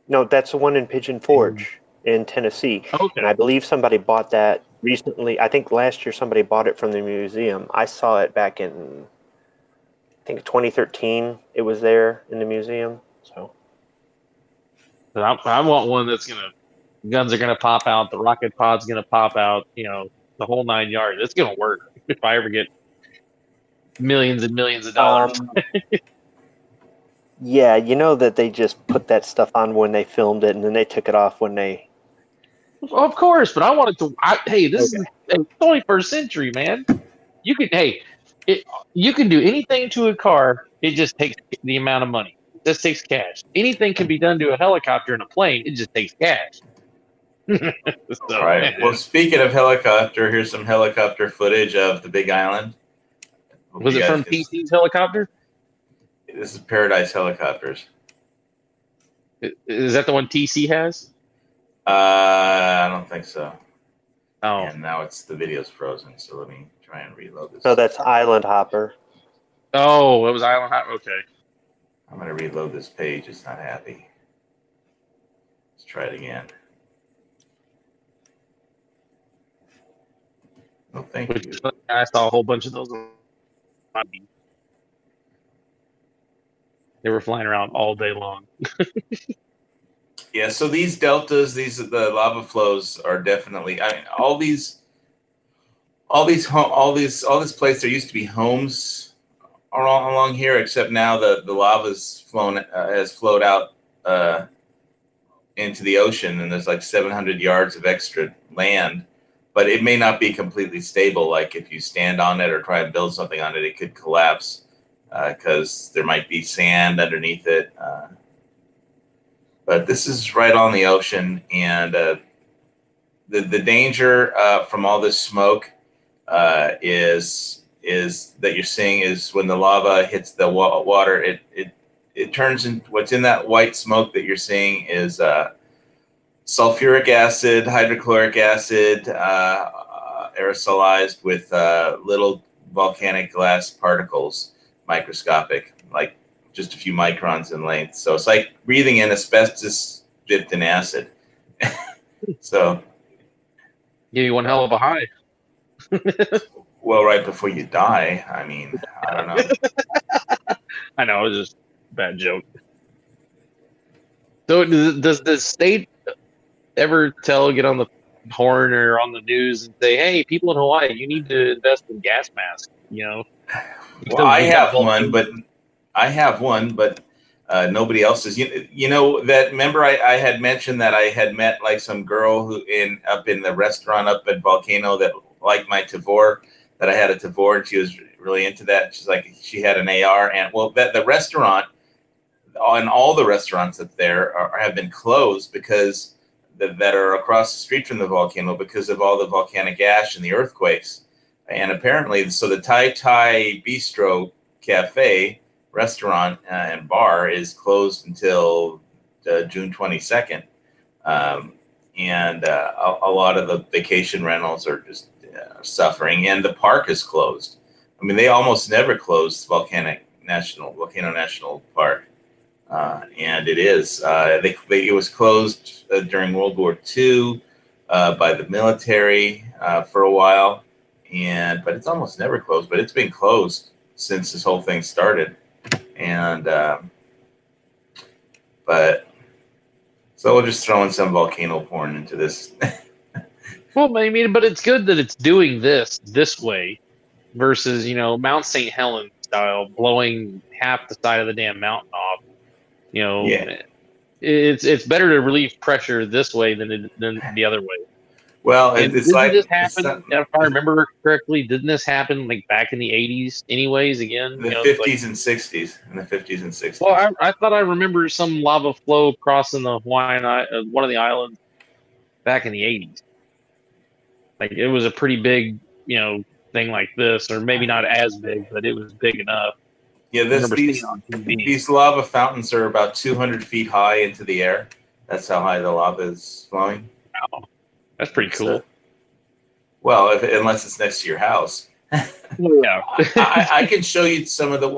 no, that's the one in Pigeon Forge in Tennessee, and I Okay. believe somebody bought that recently. I think last year somebody bought it from the museum. I saw it back in, I think 2013. It was there in the museum. So, But I want one that's guns are gonna pop out, the rocket pod's gonna pop out, the whole 9 yards. It's gonna work if I ever get millions and millions of dollars. um, yeah, you know that they just put that stuff on when they filmed it, and then they took it off when they. Well, of course, but I want it to. Hey, this is Okay. the 21st century, man. You can, hey, it, you can do anything to a car. It just takes the amount of money. It just takes cash. Anything can be done to a helicopter and a plane. It just takes cash. All So, right. Well, speaking of helicopter, here's some helicopter footage of the Big Island. Hope was you it guys from can. TC's helicopter? This is Paradise Helicopters. Is that the one TC has? I don't think so. Oh, And now the video's frozen. So let me try and reload this. No, that's Island Hopper. oh, it was Island Hot. Okay. I'm going to reload this page. It's not happy. Let's try it again. Oh, thank you. I saw a whole bunch of those. They were flying around all day long. Yeah, so these deltas, the lava flows are definitely. I mean, all this place. There used to be homes along here, except now the lava's has flowed out into the ocean, and there's like 700 yards of extra land. But it may not be completely stable. Like if you stand on it or try and build something on it, it could collapse because there might be sand underneath it. But this is right on the ocean, and the danger from all this smoke is that you're seeing is when the lava hits the water, it turns in what's in that white smoke that you're seeing is sulfuric acid, hydrochloric acid, aerosolized with little volcanic glass particles, microscopic, like just a few microns in length. So it's like breathing in asbestos dipped in acid. So, Give you one hell of a high. well, right before you die. I mean, I don't know. I know, it was just a bad joke. So does the state ever get on the horn or on the news and say, hey, people in Hawaii, you need to invest in gas masks, Well, I have one, but nobody else is. You know that. Remember, I had mentioned that I had met like some girl up in the restaurant up at Volcano that liked my Tavor. That I had a Tavor, and she was really into that. She's like, she had an AR, and well, the restaurant, and all the restaurants up there have been closed because that are across the street from the volcano because of all the volcanic ash and the earthquakes. And apparently, so the Thai Bistro Cafe restaurant and bar is closed until June 22nd. And a lot of the vacation rentals are just suffering, and the park is closed. I mean, they almost never close Volcano National Park. And it is. It was closed during World War II by the military for a while, but it's almost never closed. But it's been closed since this whole thing started, and but so we'll just throw in some volcano porn into this. Well, I mean, but it's good that it's doing this way versus, Mount St. Helens style, blowing half the side of the damn mountain off. Yeah. It's better to relieve pressure this way than the other way. Well, And it's didn't like this happen? If I remember correctly, didn't this happen like back in the '80s? Anyways, again, the 50s and 60s, in the 50s and 60s. Well, I thought I remember some lava flow crossing the Hawaiian one of the islands back in the '80s. Like it was a pretty big, thing like this, or maybe not as big, but it was big enough. Yeah, I remember seeing it on TV. these lava fountains are about 200 feet high into the air. That's how high the lava is flowing. Wow, that's pretty cool. Well, unless it's next to your house. Yeah. I can show you some of the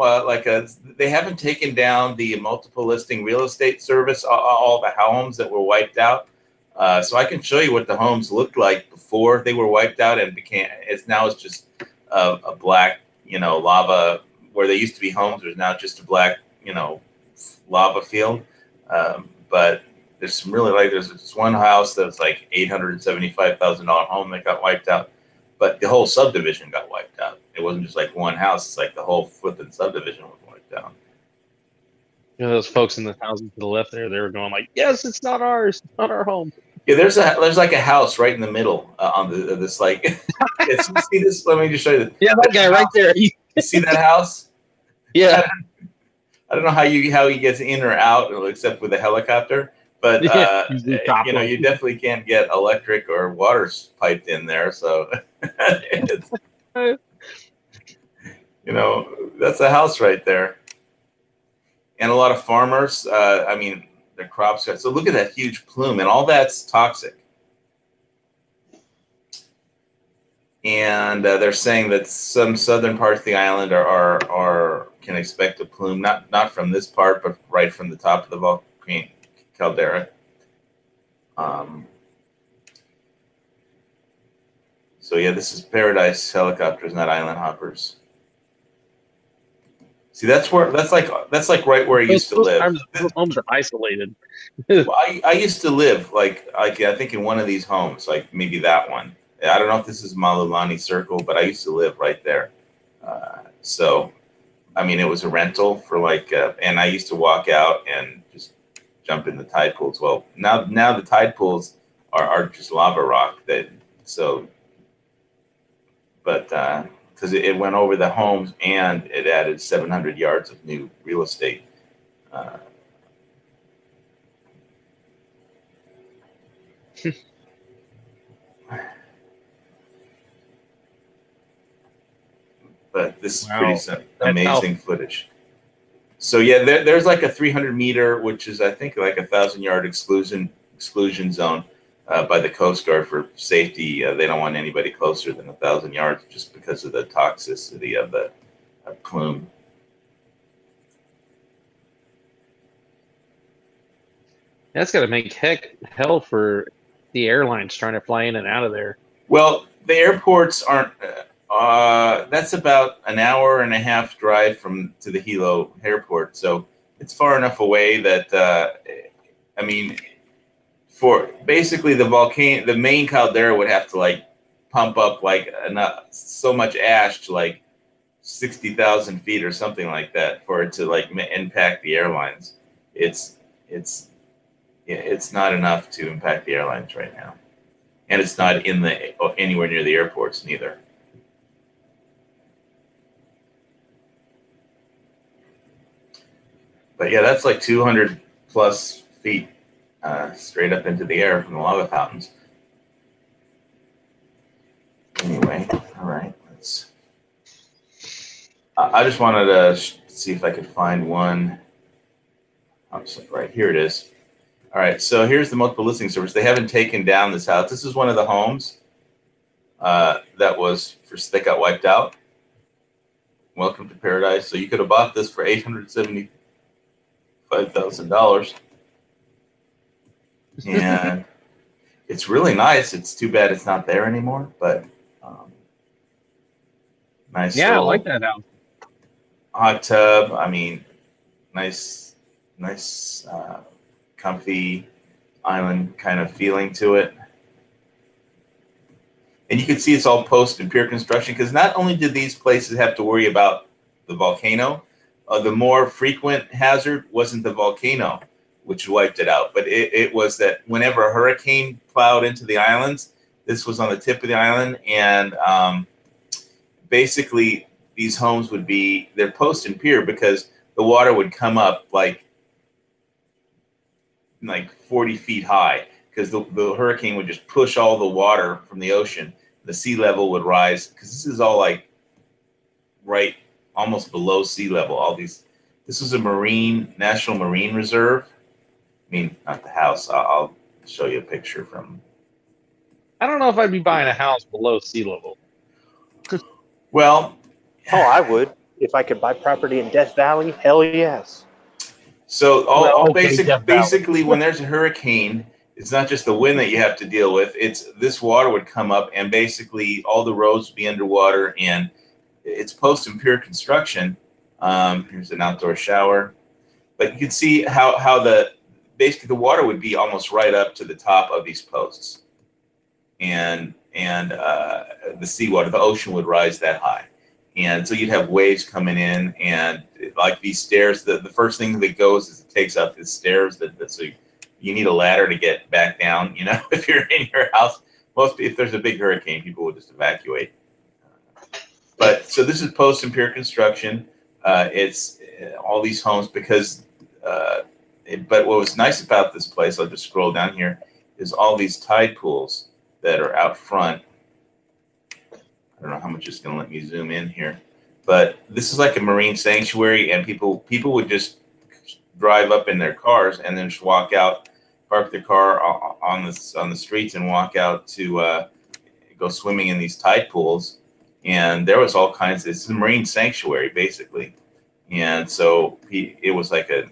they haven't taken down the multiple listing real estate service, all the homes that were wiped out. So I can show you what the homes looked like before they were wiped out and it's just a black, lava. Where they used to be homes, there's now just a black, lava field. But there's some really there's this one house that's like $875,000 home that got wiped out, but the whole subdivision got wiped out. It wasn't just like one house; it's like the whole Flippin subdivision was wiped out. Those folks in the houses to the left there, they were going like, "Yes, it's not ours, it's not our home." Yeah, there's like a house right in the middle on this like. See this? Let me just show you this. Yeah, that guy right there. You see that house? Yeah. I don't know how he gets in or out, except with a helicopter. But you definitely can't get electric or water piped in there. So, that's a house right there. And a lot of farmers, their crops. So look at that huge plume, and all that's toxic. And they're saying that some southern parts of the island can expect a plume, not from this part, but right from the top of the volcano caldera. So yeah, this is paradise helicopters, not island hoppers. See, that's like right where I used to live. Homes are isolated. Well, I used to live like I think in one of these homes, like maybe that one. I don't know if this is Malulani Circle, but I used to live right there. So, it was a rental for and I used to walk out and just jump in the tide pools. Well, now the tide pools are just lava rock but because it went over the homes and it added 700 yards of new real estate. But this is pretty amazing footage. So yeah, there's like a 300 meter, which is I think like 1,000-yard exclusion zone by the Coast Guard for safety. They don't want anybody closer than 1,000 yards just because of the toxicity of the plume. That's got to make hell for the airlines trying to fly in and out of there. Well, the airports aren't. That's about an hour and a half drive to the Hilo airport, so it's far enough away that for basically the main caldera would have to pump up so much ash to 60,000 feet or something like that for it to impact the airlines. It's not enough to impact the airlines right now, and it's not anywhere near the airports neither. But yeah, that's like 200 plus feet straight up into the air from the lava fountains. Anyway, all right. I just wanted to see if I could find one. Right here it is. All right, so here's the multiple listing service. They haven't taken down this house. This is one of the homes that got wiped out. Welcome to paradise. So you could have bought this for $875,000, and it's really nice. It's too bad it's not there anymore, but nice. Yeah, I like that house. Hot tub. Nice, comfy island kind of feeling to it. And you can see it's all post and pier construction because not only did these places have to worry about the volcano, the more frequent hazard wasn't the volcano, which wiped it out, but it was that whenever a hurricane plowed into the islands, this was on the tip of the island, and basically these homes they're post and pier because the water would come up like 40 feet high because the hurricane would just push all the water from the ocean. The sea level would rise because this is all right almost below sea level. All these. This is a national marine reserve. I mean, not the house. I'll show you a picture from. I don't know if I'd be buying a house below sea level. Well, Oh, I would. If I could buy property in Death Valley, hell yes. so Death Valley. basically, when there's a hurricane, it's not just the wind that you have to deal with. It's this water would come up, and basically all the roads would be underwater, and it's post-imperial construction. Here's an outdoor shower, but you can see how basically the water would be almost right up to the top of these posts, and the seawater, the ocean would rise that high. And so you'd have waves coming in, and like these stairs, the first thing that goes is it takes up the stairs so you need a ladder to get back down. You know, if you're in your house, if there's a big hurricane, people will just evacuate. But so this is post-imperial construction. It's all these homes because, but what was nice about this place, I'll just scroll down here, is all these tide pools that are out front. I don't know how much it's going to let me zoom in here, but this is like a marine sanctuary, and people would just drive up in their cars and then just walk out, park their car on the streets, and walk out to go swimming in these tide pools. And there was all kinds. It's a marine sanctuary basically, and so it was like a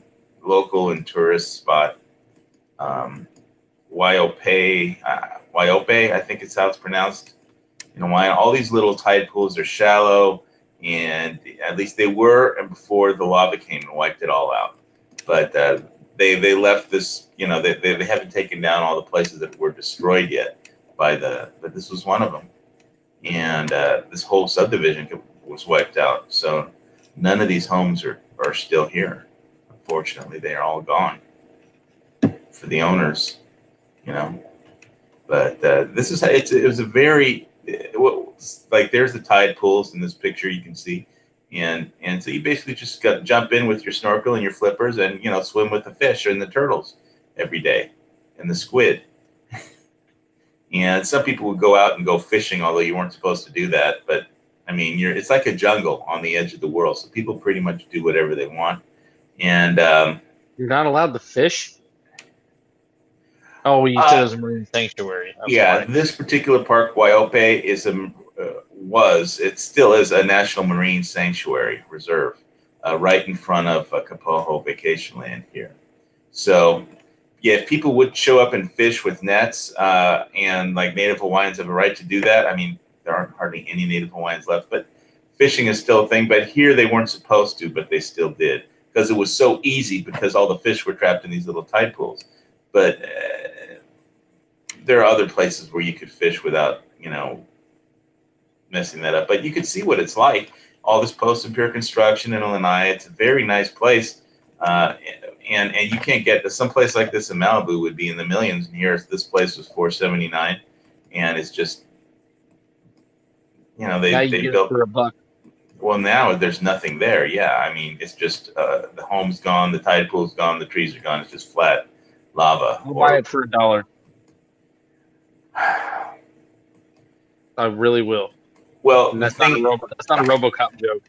local and tourist spot. Wyope, I think it's how it's pronounced. You know, why all these little tide pools are shallow, and at least they were, and before the lava came and wiped it all out. But they left this. You know, they haven't taken down all the places that were destroyed yet but this was one of them. And this whole subdivision was wiped out. So none of these homes are still here. Unfortunately, they are all gone for the owners. You know, but this is it was a very like there's the tide pools in this picture you can see, and so you basically just jump in with your snorkel and your flippers and swim with the fish and the turtles every day and the squid. And some people would go out and go fishing, although you weren't supposed to do that. But I mean, it's like a jungle on the edge of the world, so people pretty much do whatever they want. And you're not allowed to fish. Oh, you said it was a marine sanctuary. Yeah, this particular park, Wyope, it still is a national marine sanctuary reserve, right in front of Kapoho Vacation Land here. So, yeah, if people would show up and fish with nets, and like Native Hawaiians have a right to do that. I mean, there aren't hardly any Native Hawaiians left, but fishing is still a thing. But here they weren't supposed to, but they still did because it was so easy because all the fish were trapped in these little tide pools. But there are other places where you could fish without, messing that up. But you could see what it's like. All this post-imperial construction in Lanai. It's a very nice place. And you can't get some place like this in Malibu would be in the millions. And here, this place was $479, and it's just, they built for $1. Well, now there's nothing there. Yeah, I mean, it's just the home's gone, the tide pool's gone, the trees are gone. It's just flat lava. I'll buy it for $1. I really will. Well, that's not a RoboCop joke.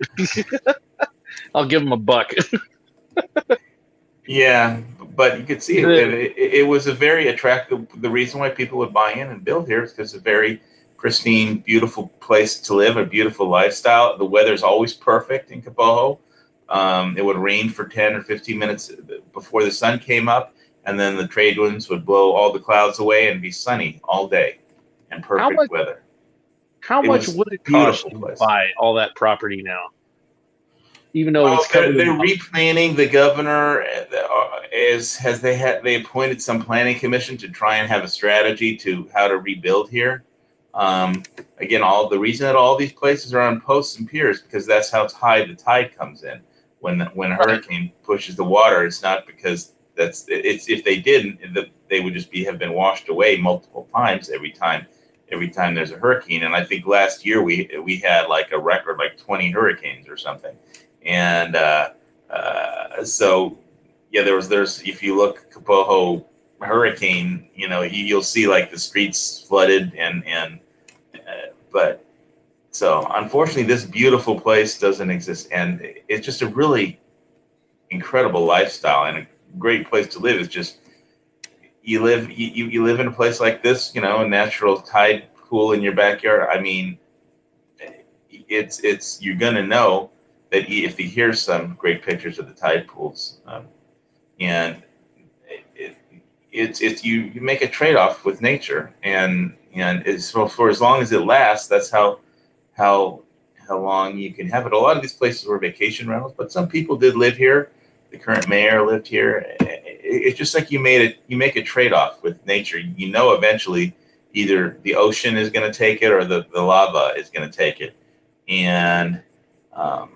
I'll give him $1. Yeah, but you could see it was a very attractive. The reason why people would buy in and build here is because it's a very pristine, beautiful place to live, a beautiful lifestyle. The weather's always perfect in Kapoho. It would rain for 10 or 15 minutes before the sun came up, and then the trade winds would blow all the clouds away and be sunny all day and perfect weather. How much would it cost to buy all that property now? Even though they're replanning. The governor they appointed some planning commission to try and have a strategy to how to rebuild here. Again, the reason that all these places are on posts and piers because that's how high the tide comes in. When a hurricane pushes the water, it's not because if they didn't, they would just have been washed away multiple times every time there's a hurricane. And I think last year we had like a record, like 20 hurricanes or something. And so yeah, there's if you look Kapoho hurricane, you'll see like the streets flooded but So unfortunately, this beautiful place doesn't exist, and it's just a really incredible lifestyle and a great place to live. It's just you live in a place like this, a natural tide pool in your backyard. I mean, it's you're gonna know that if you hear some great pictures of the tide pools, and it's you make a trade-off with nature, and so for as long as it lasts, that's how long you can have it. A lot of these places were vacation rentals, but some people did live here. The current mayor lived here. It's just like you make a trade-off with nature. Eventually either the ocean is going to take it or the lava is going to take it. And well,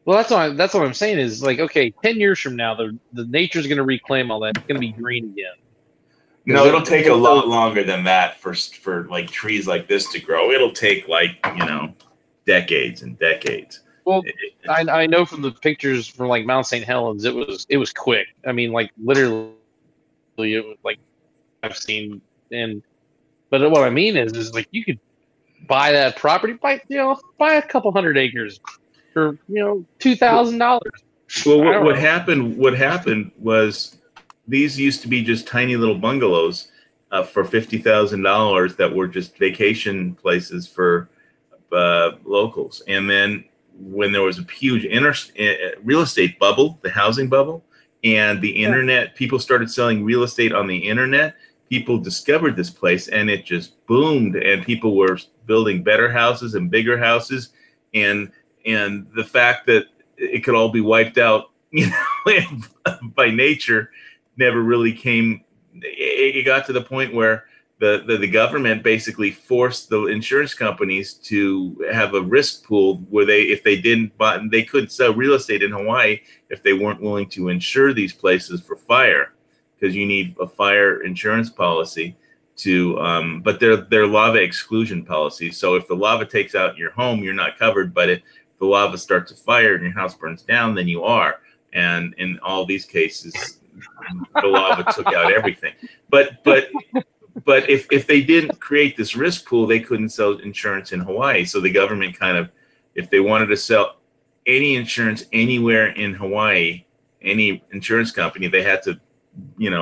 that's what I'm saying is like, okay, 10 years from now, the nature's going to reclaim all that. It's going to be green again. No, it'll take a lot longer than that for like trees like this to grow. It'll take like, decades and decades. Well, I know from the pictures from like Mount St. Helens, it was quick. I mean, like literally, it was like I've seen. But what I mean is like you could buy that property, buy a couple hundred acres for $2,000. Well, what happened was these used to be just tiny little bungalows for $50,000 that were just vacation places for locals, and then when there was a huge real estate bubble, the housing bubble, and the internet, people started selling real estate on the internet. People discovered this place, and it just boomed, and people were building better houses and bigger houses, and the fact that it could all be wiped out, by nature, never really came. It got to the point where the government basically forced the insurance companies to have a risk pool where if they didn't buy, they couldn't sell real estate in Hawaii if they weren't willing to insure these places for fire, because you need a fire insurance policy but they're lava exclusion policies. So if the lava takes out your home, you're not covered, but if the lava starts a fire and your house burns down, then you are. And in all these cases, the lava took out everything. But if they didn't create this risk pool, they couldn't sell insurance in Hawaii. So the government if they wanted to sell any insurance anywhere in Hawaii, any insurance company, they had to,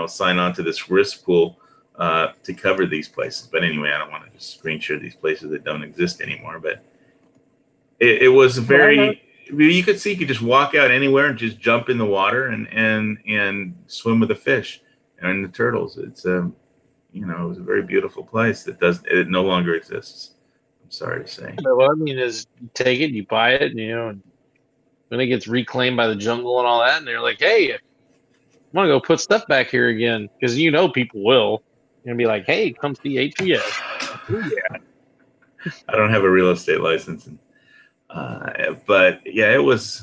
sign on to this risk pool to cover these places. But anyway, I don't want to just screen share these places that don't exist anymore. But it was very. You could see you could just walk out anywhere and just jump in the water and swim with the fish and the turtles. It's it was a very beautiful place it no longer exists. I'm sorry to say. What I mean is you take it, you buy it, and when it gets reclaimed by the jungle and all that, and they're like, hey, I want to go put stuff back here again, because people will. And be like, hey, come see HBS. Yeah. I don't have a real estate license. But yeah, it was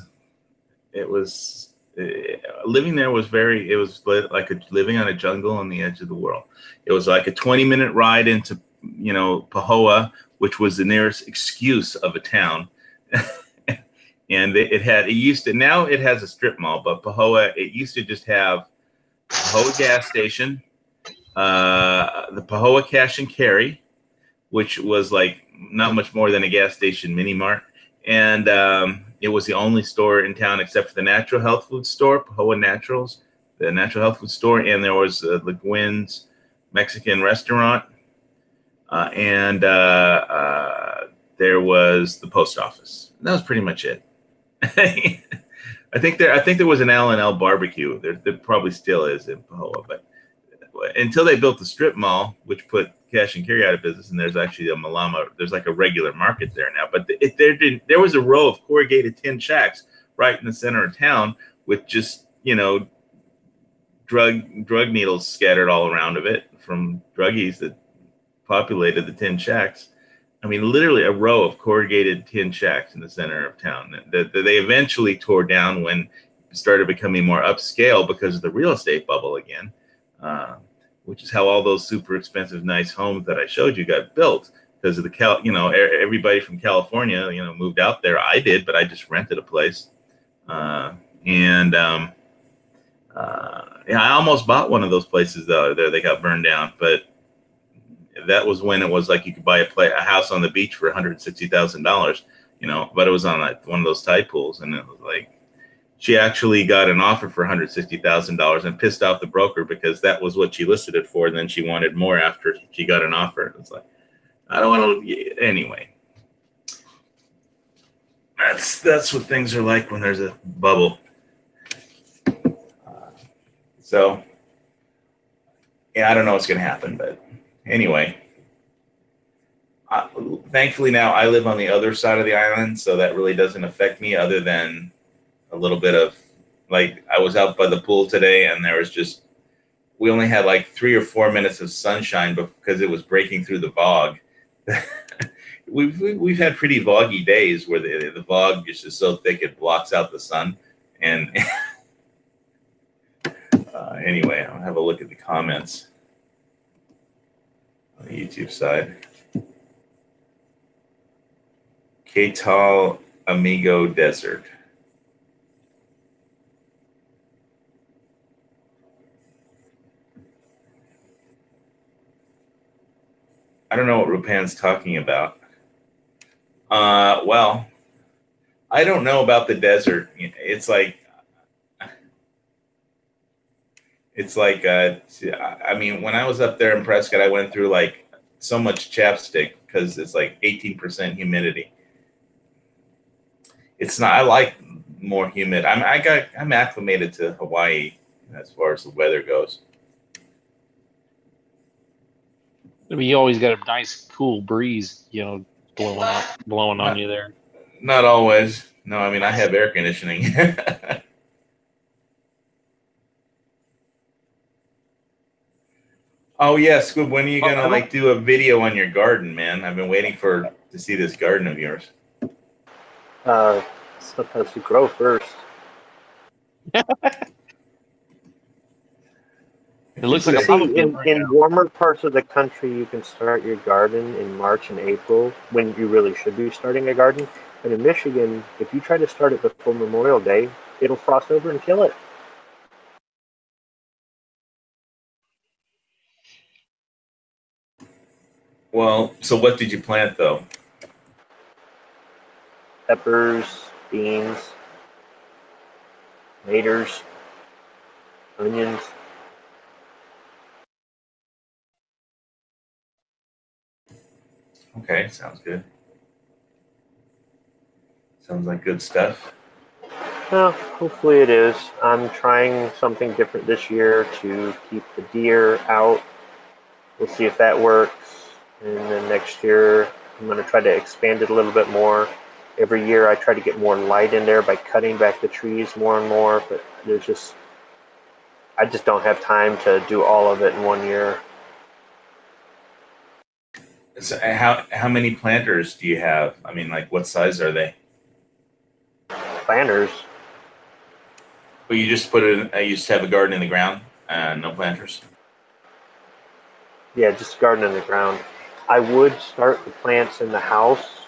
living there was it was like living on a jungle on the edge of the world. It was like a 20-minute ride into, Pahoa, which was the nearest excuse of a town. And now it has a strip mall, but Pahoa, it used to just have Pahoa gas station, the Pahoa cash and carry, which was like not much more than a gas station mini mart. And it was the only store in town except for the natural health food store, Pahoa Naturals, the natural health food store. And there was Le Guin's Mexican restaurant. And there was the post office. And that was pretty much it. I think there was an L&L barbecue. There probably still is in Pahoa, but until they built the strip mall, which put cash and carry out of business, and there's actually a Malama. There's like a regular market there now, but there was a row of corrugated tin shacks right in the center of town with just drug needles scattered all around of it from druggies that populated the tin shacks. I mean, literally a row of corrugated tin shacks in the center of town that they eventually tore down when it started becoming more upscale because of the real estate bubble again. Which is how all those super expensive, nice homes that I showed you got built, because of everybody from California, moved out there. I did, but I just rented a place. I almost bought one of those places though. They got burned down, but that was when it was like you could buy a house on the beach for $160,000, you know, but it was on like one of those tide pools, and it was like she actually got an offer for $160,000 and pissed off the broker because that was what she listed it for, and then she wanted more after she got an offer. It's like, I don't want to. Anyway, that's what things are like when there's a bubble. So, yeah, I don't know what's going to happen, but anyway, thankfully now I live on the other side of the island, so that really doesn't affect me other than a little bit of, like, I was out by the pool today and there was just, we only had like 3 or 4 minutes of sunshine because it was breaking through the bog. We've had pretty foggy days where the fog just is so thick it blocks out the sun. And anyway, I'll have a look at the comments on the YouTube side. Que tal, amigo desert? I don't know what Rupan's talking about. Well, I don't know about the desert. It's like, I mean, when I was up there in Prescott, I went through like so much chapstick because it's like 18% humidity. It's not, I like more humid. I'm acclimated to Hawaii as far as the weather goes. I mean, you always got a nice cool breeze, you know, blowing on you there. Not always. No, I mean, I have air conditioning. Oh yeah, Scoop, when are you gonna like do a video on your garden, man? I've been waiting to see this garden of yours. Stuff has to grow first. It looks like in warmer parts of the country, you can start your garden in March and April when you really should be starting a garden. But in Michigan, if you try to start it before Memorial Day, it'll frost over and kill it. Well, so what did you plant though? Peppers, beans, tomatoes, onions. Okay, sounds good. Sounds like good stuff. Well, hopefully it is. I'm trying something different this year to keep the deer out. We'll see if that works. And then next year, I'm going to try to expand it a little bit more. Every year I try to get more light in there by cutting back the trees more and more, but I just don't have time to do all of it in one year. So how many planters do you have? I mean, like, what size are they? Planters? Well, you just put it in, you just have a garden in the ground and no planters? Yeah, just a garden in the ground. I would start the plants in the house,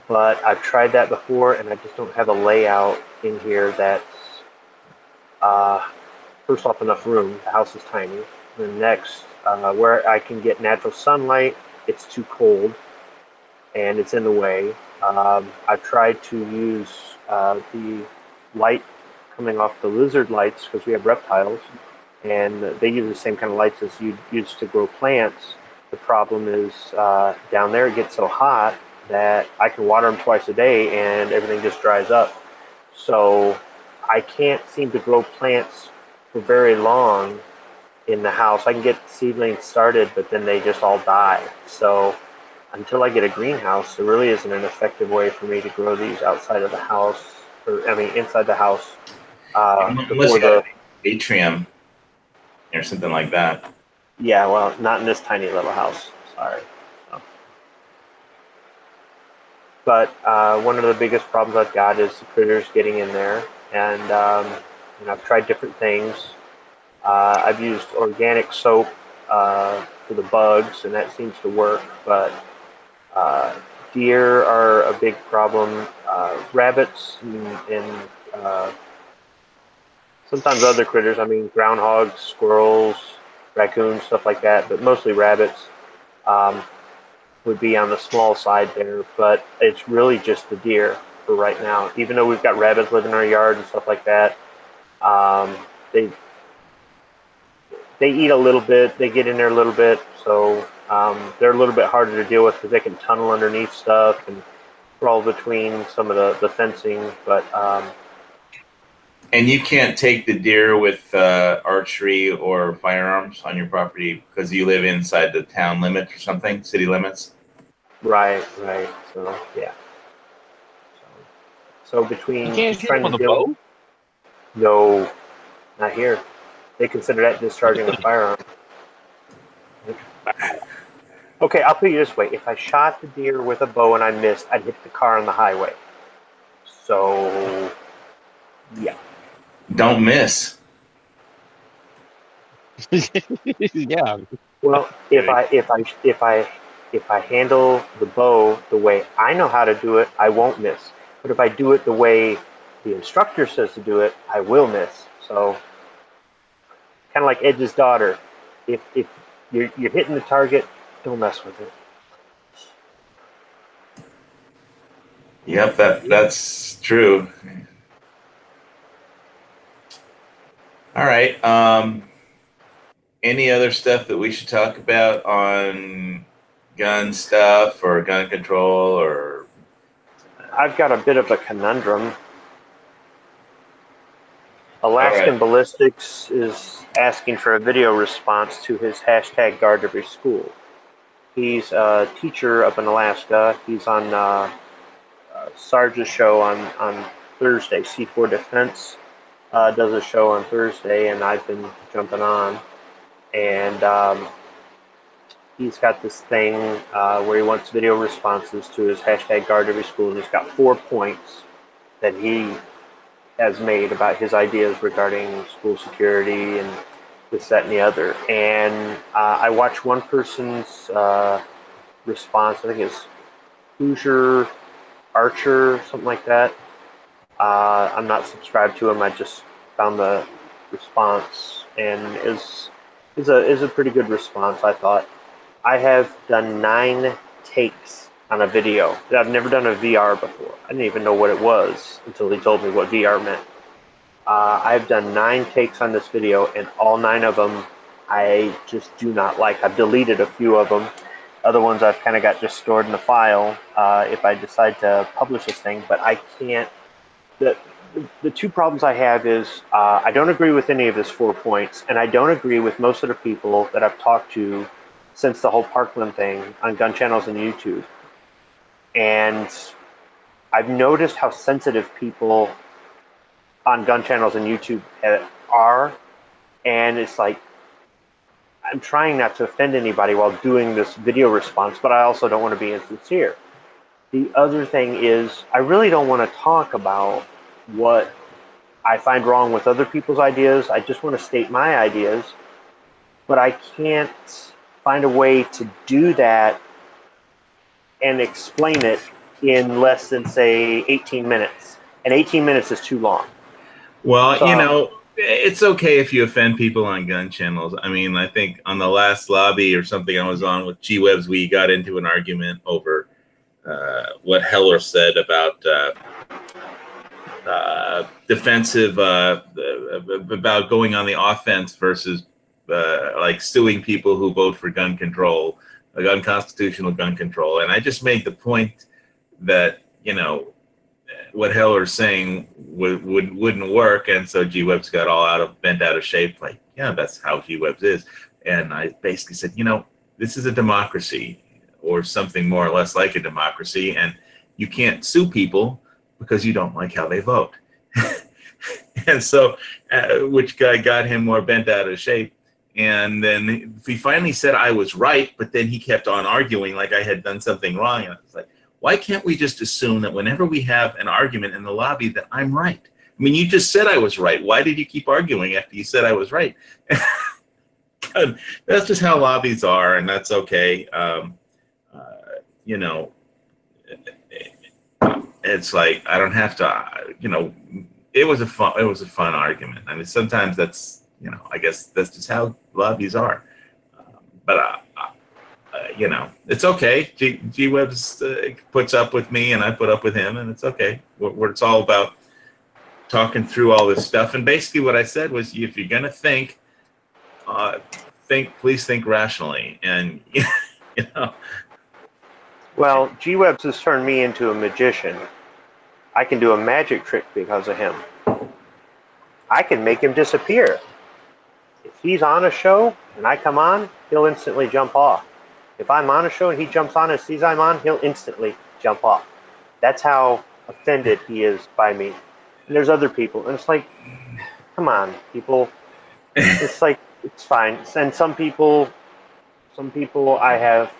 but I've tried that before and I just don't have a layout in here that's first off enough room. The house is tiny. And next, where I can get natural sunlight, it's too cold and it's in the way. I've tried to use the light coming off the lizard lights because we have reptiles, and they use the same kind of lights as you use to grow plants. The problem is down there it gets so hot that I can water them twice a day and everything just dries up. So I can't seem to grow plants for very long in the house. I can get seedlings started, but then they just all die. So until I get a greenhouse, there really isn't an effective way for me to grow these outside of the house, inside the house. Unless you got an atrium or something like that. Yeah, well, not in this tiny little house. Sorry. So. But one of the biggest problems I've got is the critters getting in there, and I've tried different things. I've used organic soap for the bugs, and that seems to work. But deer are a big problem. Rabbits and sometimes other critters. I mean, groundhogs, squirrels, raccoons, stuff like that. But mostly rabbits. would be on the small side there, but it's really just the deer for right now. Even though we've got rabbits living in our yard and stuff like that, they eat a little bit, they get in there a little bit, so they're a little bit harder to deal with because they can tunnel underneath stuff and crawl between some of the fencing, but and you can't take the deer with archery or firearms on your property because you live inside the town limit or something, city limits. right. So yeah. So between You can't just hit trying them to with a bow? no, not here. They consider that discharging a firearm. Okay, I'll put it this way: if I shot the deer with a bow and I missed, I'd hit the car on the highway. So yeah. Don't miss. Yeah. Well, if I handle the bow the way I know how to do it, I won't miss. But if I do it the way the instructor says to do it, I will miss. So kind of like Edge's daughter. If you're hitting the target, don't mess with it. Yep, that's true. All right. Any other stuff that we should talk about on gun stuff or gun control or? I've got a bit of a conundrum. Alaskan right. Ballistics is asking for a video response to his hashtag Guard Every School. He's a teacher up in Alaska. He's on Sarge's show on Thursday. C4 Defense does a show on Thursday, and I've been jumping on. And he's got this thing where he wants video responses to his hashtag Guard Every School, and he's got 4 points that he has made about his ideas regarding school security and this, that, and the other. And I watched one person's response. I think it's Hoosier Archer, something like that. I'm not subscribed to him. I just found the response, and is a pretty good response, I thought. I have done 9 takes on a video. I've never done a VR before. I didn't even know what it was until he told me what VR meant. I've done 9 takes on this video, and all 9 of them I just do not like. I've deleted a few of them. Other ones I've kind of got just stored in the file if I decide to publish this thing, but I can't. The 2 problems I have is I don't agree with any of his 4 points, and I don't agree with most of the people that I've talked to since the whole Parkland thing on gun channels and YouTube. And I've noticed how sensitive people on gun channels and YouTube are, and it's like I'm trying not to offend anybody while doing this video response, but I also don't want to be insincere. The other thing is I really don't want to talk about what I find wrong with other people's ideas. I just want to state my ideas, but I can't find a way to do that and explain it in less than, say, 18 minutes. And 18 minutes is too long. Well, you know, it's okay if you offend people on gun channels. I mean, I think on the last lobby or something I was on with G-Webs, we got into an argument over what Heller said about defensive, about going on the offense versus like suing people who vote for gun control, unconstitutional gun control. And I just made the point that, you know, what Heller's saying wouldn't work, and so G-Webs got bent out of shape. Like, yeah, that's how G-Webs is. And I basically said, you know, this is a democracy, or something more or less like a democracy, and you can't sue people because you don't like how they vote. And so, which guy got him more bent out of shape. And then he finally said I was right, but then he kept on arguing like I had done something wrong. And I was like, why can't we just assume that whenever we have an argument in the lobby that I'm right? I mean, you just said I was right. Why did you keep arguing after you said I was right? That's just how lobbies are, and that's okay. You know, it's like I don't have to. You know, it was a fun argument. I mean, sometimes that's, you know, I guess that's just how lobbies are. But you know, it's okay. G-Webs puts up with me, and I put up with him, and it's okay. What it's all about talking through all this stuff. And basically, what I said was, if you're gonna think, please think rationally, and you know. Well, G-Webs has turned me into a magician. I can do a magic trick because of him. I can make him disappear. If he's on a show and I come on, he'll instantly jump off. If I'm on a show and he jumps on and sees I'm on, he'll instantly jump off. That's how offended he is by me. And there's other people, and it's like, come on, people. It's like, it's fine. And some people I have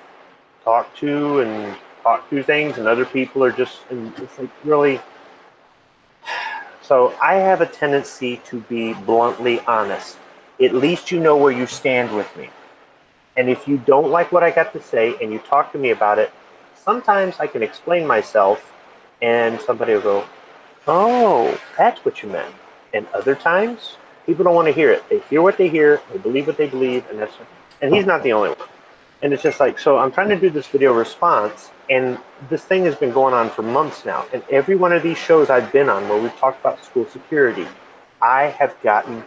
talked to and talked through things, and other people are just, and it's like, really. So I have a tendency to be bluntly honest. At least you know where you stand with me. And if you don't like what I got to say and you talk to me about it, sometimes I can explain myself and somebody will go, oh, that's what you meant. And other times, people don't want to hear it. They hear what they hear, they believe what they believe, and he's not the only one. And it's just like, so I'm trying to do this video response, and this thing has been going on for months now. And every one of these shows I've been on where we've talked about school security, I've gotten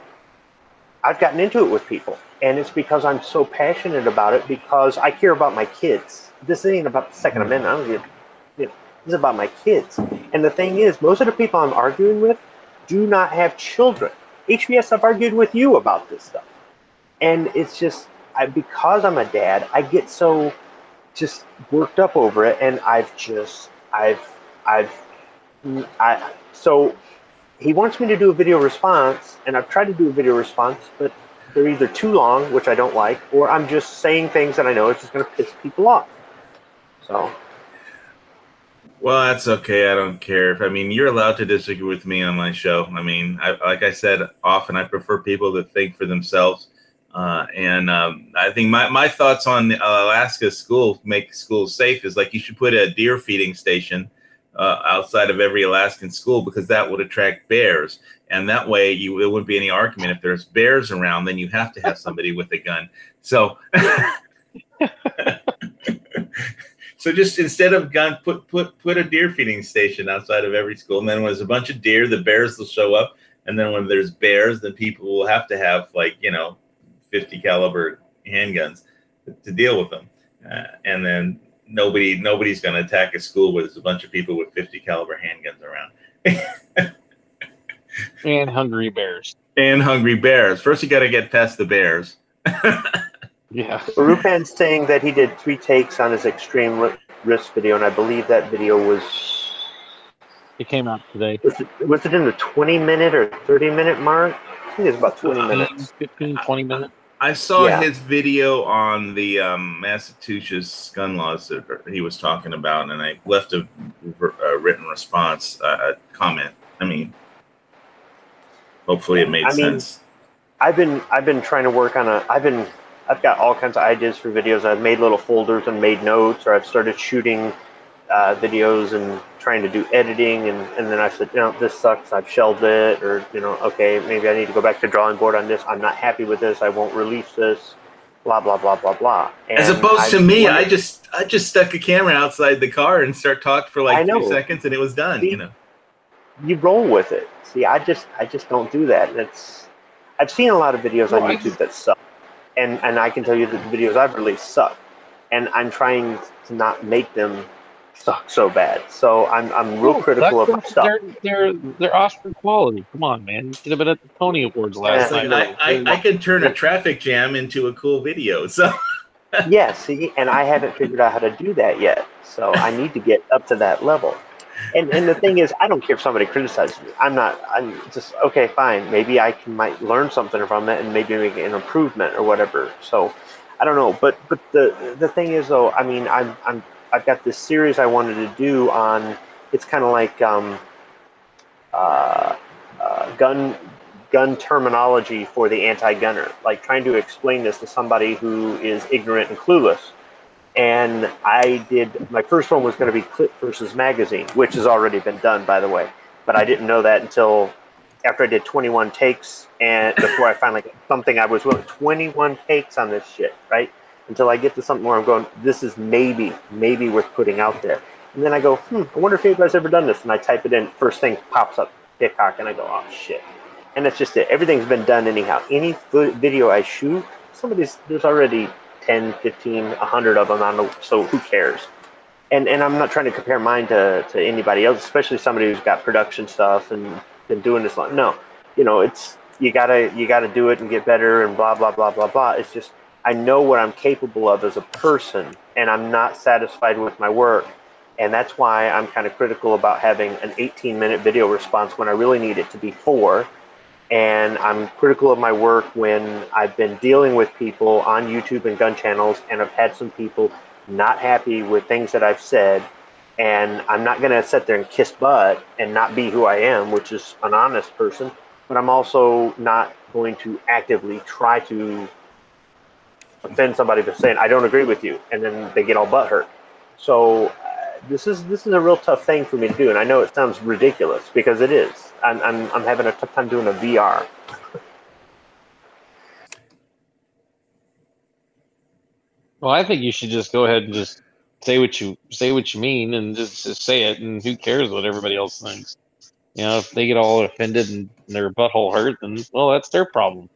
into it with people. And it's because I'm so passionate about it, because I care about my kids. This ain't about the Second Amendment. I don't give, you know, this is about my kids. And the thing is, most of the people I'm arguing with do not have children. HBS, I've argued with you about this stuff. And it's just, because I'm a dad, I get so just worked up over it. And so he wants me to do a video response, and I've tried to do a video response, but they're either too long, which I don't like, or I'm just saying things that I know it's just going to piss people off. So. Well, that's okay. I don't care. I mean, you're allowed to disagree with me on my show. I mean, like I said, often I prefer people to think for themselves. I think my thoughts on Alaska school, make schools safe, is like you should put a deer feeding station outside of every Alaskan school, because that would attract bears. And that way there wouldn't be any argument. If there's bears around, then you have to have somebody with a gun. So, so just instead of gun, put a deer feeding station outside of every school. And then when there's a bunch of deer, the bears will show up. And then when there's bears, then people will have to have, like, 50 caliber handguns to deal with them. And then nobody's going to attack a school where there's a bunch of people with 50 caliber handguns around. And hungry bears. And hungry bears. First, you got to get past the bears. Yeah. Rupan's saying that he did 3 takes on his extreme risk video, and I believe that video was... It came out today. Was it in the 20-minute or 30-minute mark? I think it was about 20 minutes. 15, 20 minutes. I saw his video on the Massachusetts gun laws that he was talking about, and I left a written response, a comment. I mean, hopefully it made sense. I've been trying to work on I've got all kinds of ideas for videos. I've made little folders and made notes, or I've started shooting videos and trying to do editing, and then I said, this sucks, I've shelved it, or, okay, maybe I need to go back to the drawing board on this. I'm not happy with this. I won't release this, blah, blah, blah, blah, blah. And as opposed to me, I just stuck a camera outside the car and talked for like 2 seconds, and it was done. See, you roll with it. See, I just don't do that. And I've seen a lot of videos on YouTube that suck, and I can tell you that the videos I've released suck, and I'm trying to not make them suck so bad. So I'm real critical of my stuff. They're Oscar quality. Come on, man. You should have been at the Tony Awards last night. I can turn a traffic jam into a cool video. So yeah, see, and I haven't figured out how to do that yet. So I need to get up to that level. And the thing is, I don't care if somebody criticizes me. I'm just, okay, fine. Maybe I might learn something from it and maybe make an improvement or whatever. So I don't know. But the thing is, though, I mean, I've got this series I wanted to do on, it's kind of like gun terminology for the anti-gunner, like trying to explain this to somebody who is ignorant and clueless. And my first one was going to be clip versus magazine, which has already been done, by the way. But I didn't know that until after I did 21 takes, and before I finally got something I was willing, 21 takes on this shit, right? until I get to something where I'm going, this is maybe worth putting out there. And then I go, I wonder if anybody's ever done this. And I type it in, first thing pops up, TikTok, and I go, oh shit. And that's just it. Everything's been done anyhow. Any video I shoot, there's already 10, 15, 100 of them on the, so who cares? And I'm not trying to compare mine to anybody else, especially somebody who's got production stuff and been doing this long. No, it's, you gotta do it and get better and blah, blah, blah, blah, blah. It's just, I know what I'm capable of as a person, and I'm not satisfied with my work. And that's why I'm kind of critical about having an 18-minute video response when I really need it to be 4. And I'm critical of my work when I've been dealing with people on YouTube and gun channels, and I've had some people not happy with things that I've said. And I'm not going to sit there and kiss butt and not be who I am, which is an honest person. But I'm also not going to actively try to offend somebody by saying, I don't agree with you. And then they get all butthurt. So this is a real tough thing for me to do, and I know it sounds ridiculous because it is. I'm having a tough time doing a VR. Well, I think you should just go ahead and just say what you mean, and just say it, and who cares what everybody else thinks? If they get all offended and their butthole hurt, then well, that's their problem.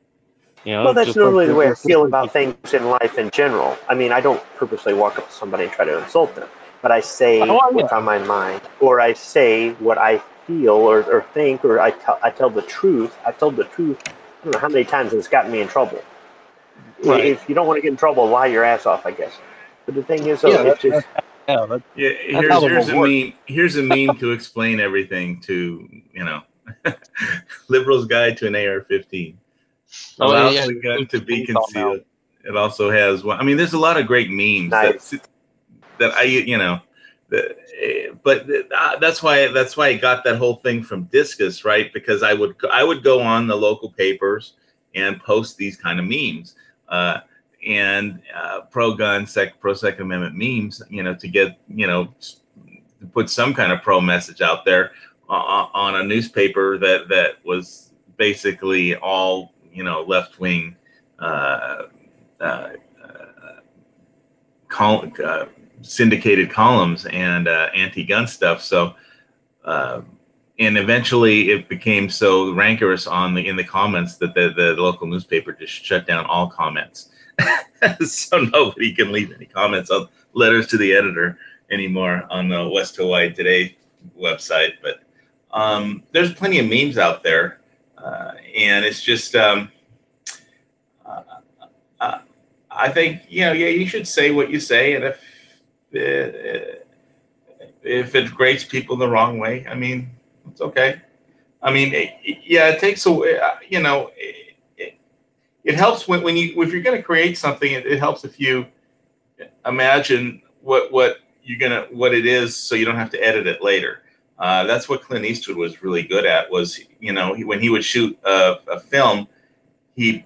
Well, that's normally the way I feel about things in life in general. I mean, I don't purposely walk up to somebody and try to insult them. But I say what's on my mind, or I say what I feel or think, or I tell the truth. I've told the truth, I don't know how many times it's gotten me in trouble. Right. If you don't want to get in trouble, lie your ass off, I guess. But the thing is, here's a meme to explain everything to, Liberal's Guide to an AR-15. Allows the gun to be concealed. It also has one. I mean, there's a lot of great memes that I, but that's why I got that whole thing from Discus, right? Because I would go on the local papers and post these kind of memes, and pro-gun, pro-Second Amendment memes, to get, to put some kind of pro message out there on a newspaper that was basically all, left-wing, syndicated columns and anti-gun stuff. So, and eventually it became so rancorous in the comments that the local newspaper just shut down all comments. So nobody can leave any comments on letters to the editor anymore on the West Hawaii Today website. But there's plenty of memes out there, and it's just I think you should say what you say, and if it grates people the wrong way, I mean, it's okay. I mean, it takes away, it helps if you're going to create something, it helps if you imagine what it is, so you don't have to edit it later. That's what Clint Eastwood was really good at, was, when he would shoot a film, he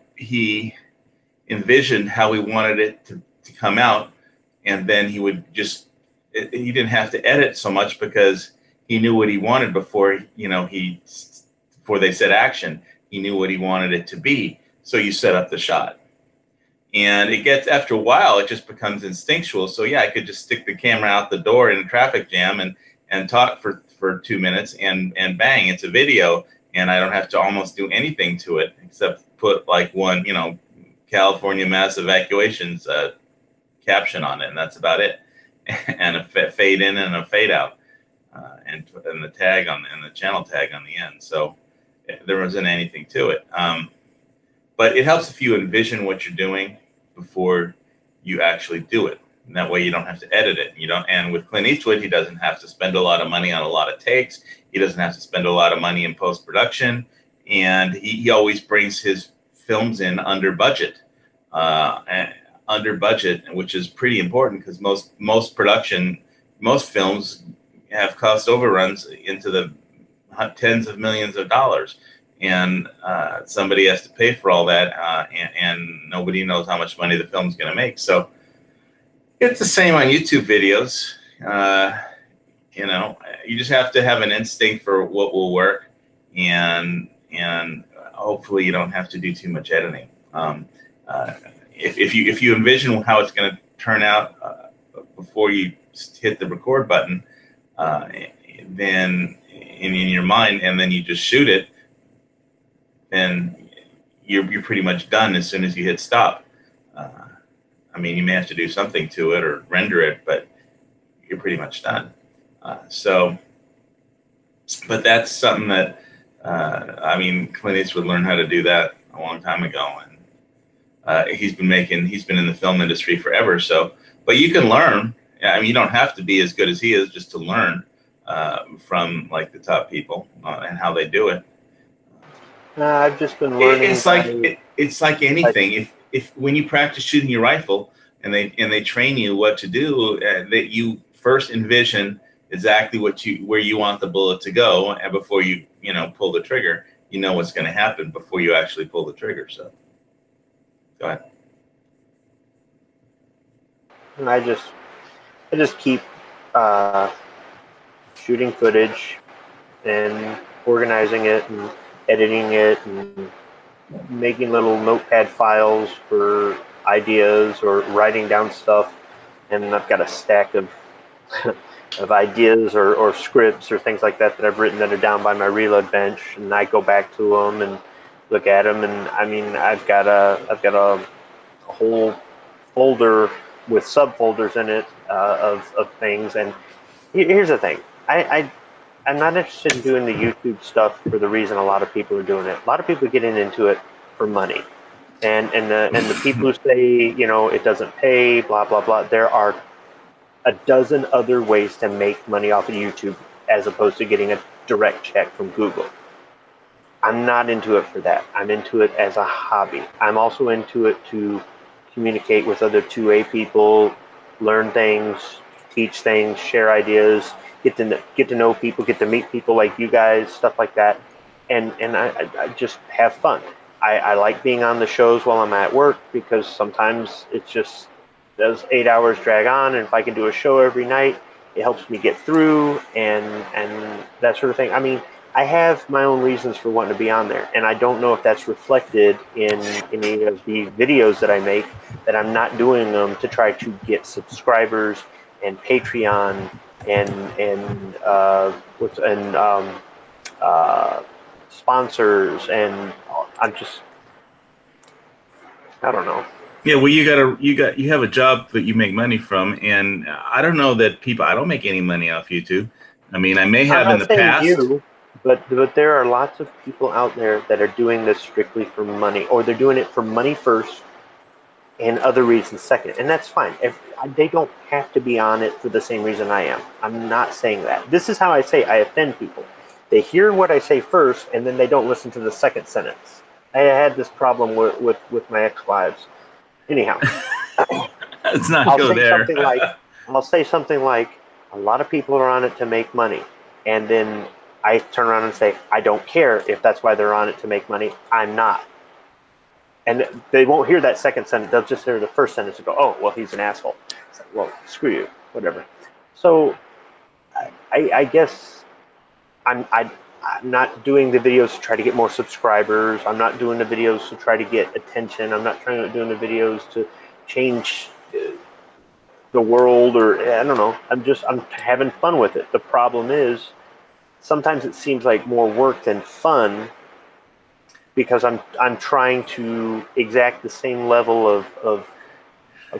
envisioned how he wanted it to come out, and then he didn't have to edit so much because he knew what he wanted before they said action. He knew what he wanted it to be, so you set up the shot, and after a while it just becomes instinctual. So I could just stick the camera out the door in a traffic jam and talk for 2 minutes, and bang, it's a video, and I don't have to almost do anything to it except put like one California mass evacuations caption on it, and that's about it, and a fade in and a fade out, and the tag and the channel tag on the end. So there wasn't anything to it, but it helps if you envision what you're doing before you actually do it, and that way you don't have to edit it. And with Clint Eastwood, he doesn't have to spend a lot of money on a lot of takes. He doesn't have to spend a lot of money in post-production, and he always brings his films in under budget, which is pretty important, because most films have cost overruns into the tens of millions of dollars, and somebody has to pay for all that, and nobody knows how much money the film's going to make. So it's the same on YouTube videos. You just have to have an instinct for what will work, and hopefully you don't have to do too much editing. if you envision how it's going to turn out before you hit the record button, then in your mind, and then you just shoot it, then you're pretty much done as soon as you hit stop. I mean, you may have to do something to it or render it, but you're pretty much done. But that's something that, I mean, Clint Eastwood learned how to do that a long time ago. And he's been in the film industry forever. So, but you can learn. I mean, you don't have to be as good as he is just to learn from like the top people and how they do it. I've just been learning. It's like anything. If when you practice shooting your rifle and they train you what to do, that you first envision exactly where you want the bullet to go, and before you pull the trigger, you know what's going to happen before you actually pull the trigger. So, go ahead. And I just keep shooting footage and organizing it and editing it and making little notepad files for ideas or writing down stuff. And I've got a stack of of ideas or scripts or things like that I've written that are down by my reload bench, and I go back to them and look at them. And I mean, I've got a whole folder with subfolders in it of things. And here's the thing, I'm not interested in doing the YouTube stuff for the reason a lot of people are doing it. A lot of people are getting into it for money, and the people who say it doesn't pay, blah blah blah. There are a dozen other ways to make money off of YouTube as opposed to getting a direct check from Google. I'm not into it for that. I'm into it as a hobby. I'm also into it to communicate with other 2A people, learn things, teach things, share ideas, get to know people, get to meet people like you guys, stuff like that. And I just have fun. I like being on the shows while I'm at work, because sometimes it's just those 8 hours drag on, and if I can do a show every night, it helps me get through and that sort of thing. I mean, I have my own reasons for wanting to be on there, and I don't know if that's reflected in any of the videos that I make, that I'm not doing them to try to get subscribers and Patreon and sponsors, and I don't know. Yeah, well, you have a job that you make money from, and I don't know that I don't make any money off YouTube. I mean, I may have in the past. But there are lots of people out there that are doing this strictly for money, or they're doing it for money first and other reasons second, and that's fine. They don't have to be on it for the same reason I am. I'm not saying that. This is how I say I offend people. They hear what I say first, and then they don't listen to the second sentence. I had this problem with my ex-wives. Anyhow, let's not go there. I'll say something like, a lot of people are on it to make money, and then I turn around and say, I don't care if that's why they're on it to make money. I'm not. And they won't hear that second sentence. They'll just hear the first sentence and go, oh, well, he's an asshole. It's like, well, screw you, whatever. So I guess I'm not doing the videos to try to get more subscribers. I'm not doing the videos to try to get attention. I'm not doing the videos to change the world, or I don't know. I'm having fun with it. The problem is, sometimes it seems like more work than fun, because I'm trying to exact the same level of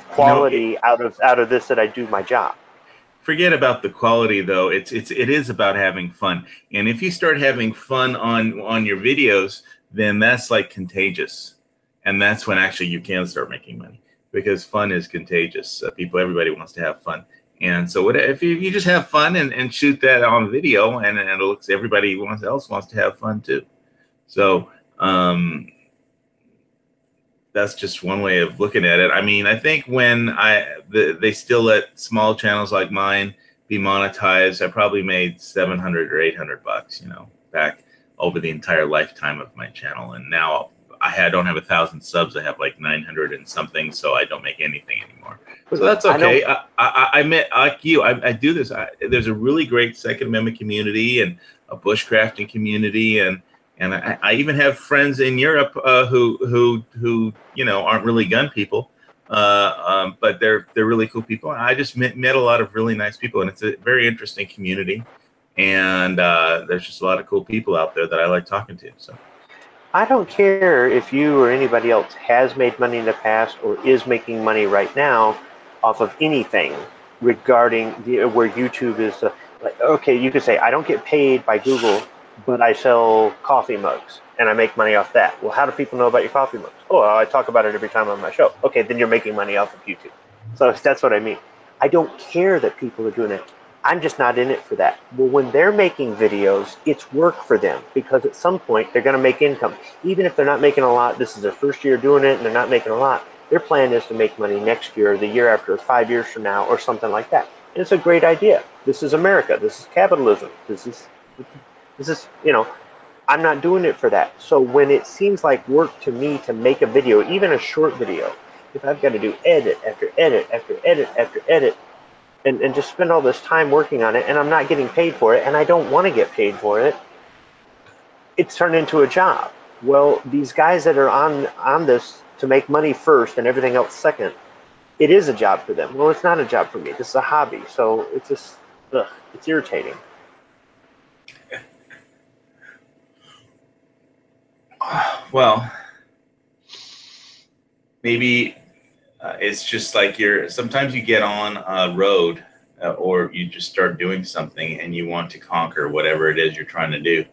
quality out of this that I do my job. Forget about the quality, though. It is about having fun, and if you start having fun on your videos, then that's like contagious, and that's when actually you can start making money, because fun is contagious. Everybody wants to have fun. And so if you just have fun and shoot that on video, and it looks, everybody else wants to have fun too. So that's just one way of looking at it. I mean, I think when they still let small channels like mine be monetized, I probably made $700 or $800, back over the entire lifetime of my channel. And now I don't have 1,000 subs. I have like 900 and something, so I don't make anything anymore. So that's okay. I met, like you, I do this. There's a really great Second Amendment community and a bushcrafting community, and And I even have friends in Europe who aren't really gun people, but they're really cool people. I just met a lot of really nice people, and it's a very interesting community. And there's just a lot of cool people out there that I like talking to. So I don't care if you or anybody else has made money in the past or is making money right now off of anything regarding where YouTube is. Okay, you could say, I don't get paid by Google, but I sell coffee mugs and I make money off that. Well, how do people know about your coffee mugs? Oh, I talk about it every time on my show. Okay, then you're making money off of YouTube. So that's what I mean. I don't care that people are doing it. I'm just not in it for that. Well, when they're making videos, it's work for them because at some point they're going to make income. Even if they're not making a lot, this is their first year doing it and they're not making a lot, their plan is to make money next year, or the year after, 5 years from now, or something like that. And it's a great idea. This is America. This is capitalism. This is, I'm not doing it for that. So when it seems like work to me to make a video, even a short video, if I've got to do edit after edit after edit after edit, and just spend all this time working on it, and I'm not getting paid for it, and I don't want to get paid for it, it's turned into a job. Well, these guys that are on this to make money first and everything else second, it is a job for them. Well, it's not a job for me. This is a hobby. So it's just, it's irritating. Well, maybe it's just like sometimes you get on a road or you just start doing something and you want to conquer whatever it is you're trying to do.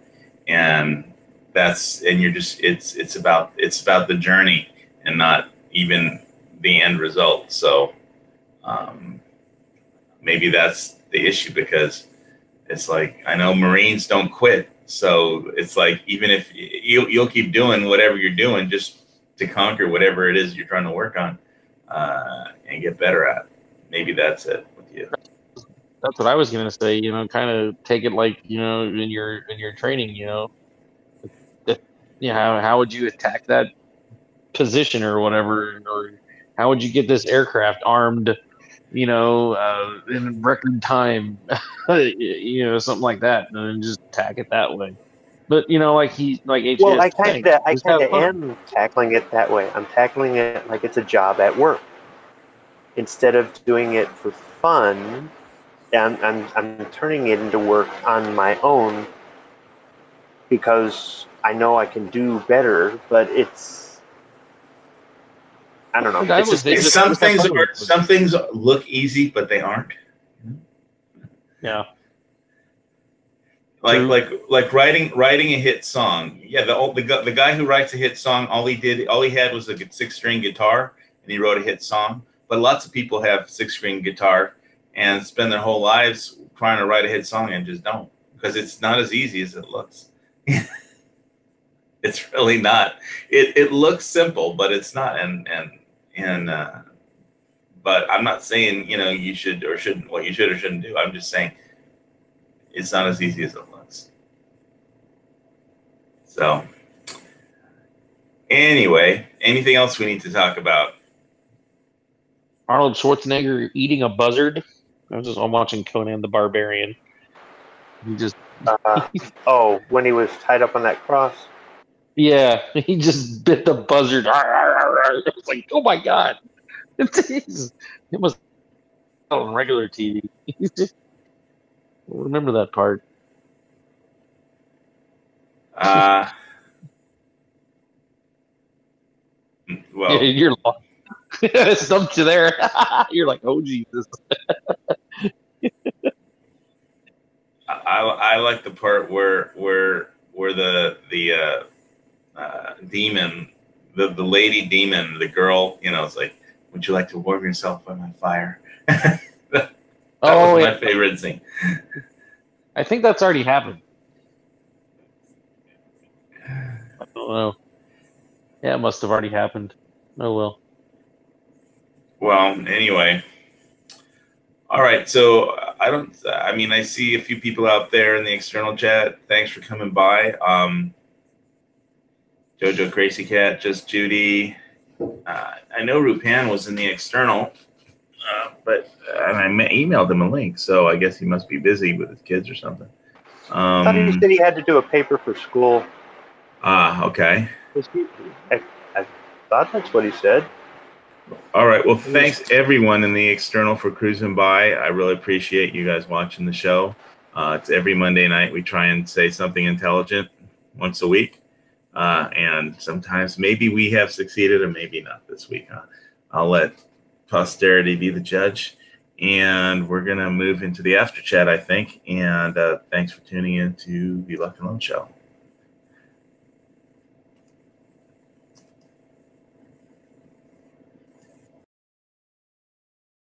And it's about the journey and not even the end result. So maybe that's the issue, because it's like, I know Marines don't quit. So it's like, even if you'll keep doing whatever you're doing just to conquer whatever it is you're trying to work on and get better at. Maybe that's it with you. That's what I was gonna say. Kind of take it like in your training. How would you attack that position or whatever, or how would you get this aircraft armed? In record time, something like that, and just attack it that way. But like HGS. Well, I kind of am tackling it that way. I'm tackling it like it's a job at work. Instead of doing it for fun, I'm turning it into work on my own because I know I can do better. But I don't know. Some things look easy, but they aren't. Yeah. Like writing a hit song. Yeah, the guy who writes a hit song, all he had was a 6-string guitar, and he wrote a hit song. But lots of people have 6-string guitar and spend their whole lives trying to write a hit song and just don't, because it's not as easy as it looks. It's really not. It looks simple, but it's not. But I'm not saying you should or shouldn't, what you should or shouldn't do. I'm just saying it's not as easy as it looks. So anyway, anything else we need to talk about? Arnold Schwarzenegger eating a buzzard. I'm watching Conan the Barbarian. He just when he was tied up on that cross. Yeah, he just bit the buzzard. It's like, oh my god! It was on regular TV. Remember that part? Well, you're lost. Stumped you there. You're like, oh Jesus. I like the part where the demon, the lady demon, the girl, it's like, would you like to warm yourself by my fire? that was my favorite scene. I think that's already happened. I don't know. Yeah, it must have already happened. Oh well. Well, anyway. All right, so I see a few people out there in the external chat. Thanks for coming by. Jojo Crazy Cat, Just Judy. I know Rupan was in the external, but I emailed him a link, so I guess he must be busy with his kids or something. I thought he said he had to do a paper for school. Okay. I thought that's what he said. All right. Well, thanks everyone in the external for cruising by. I really appreciate you guys watching the show. It's every Monday night. We try and say something intelligent once a week. And sometimes maybe we have succeeded and maybe not this week. I'll let posterity be the judge. And we're going to move into the after chat, I think. And thanks for tuning in to the Luck and Loan Show.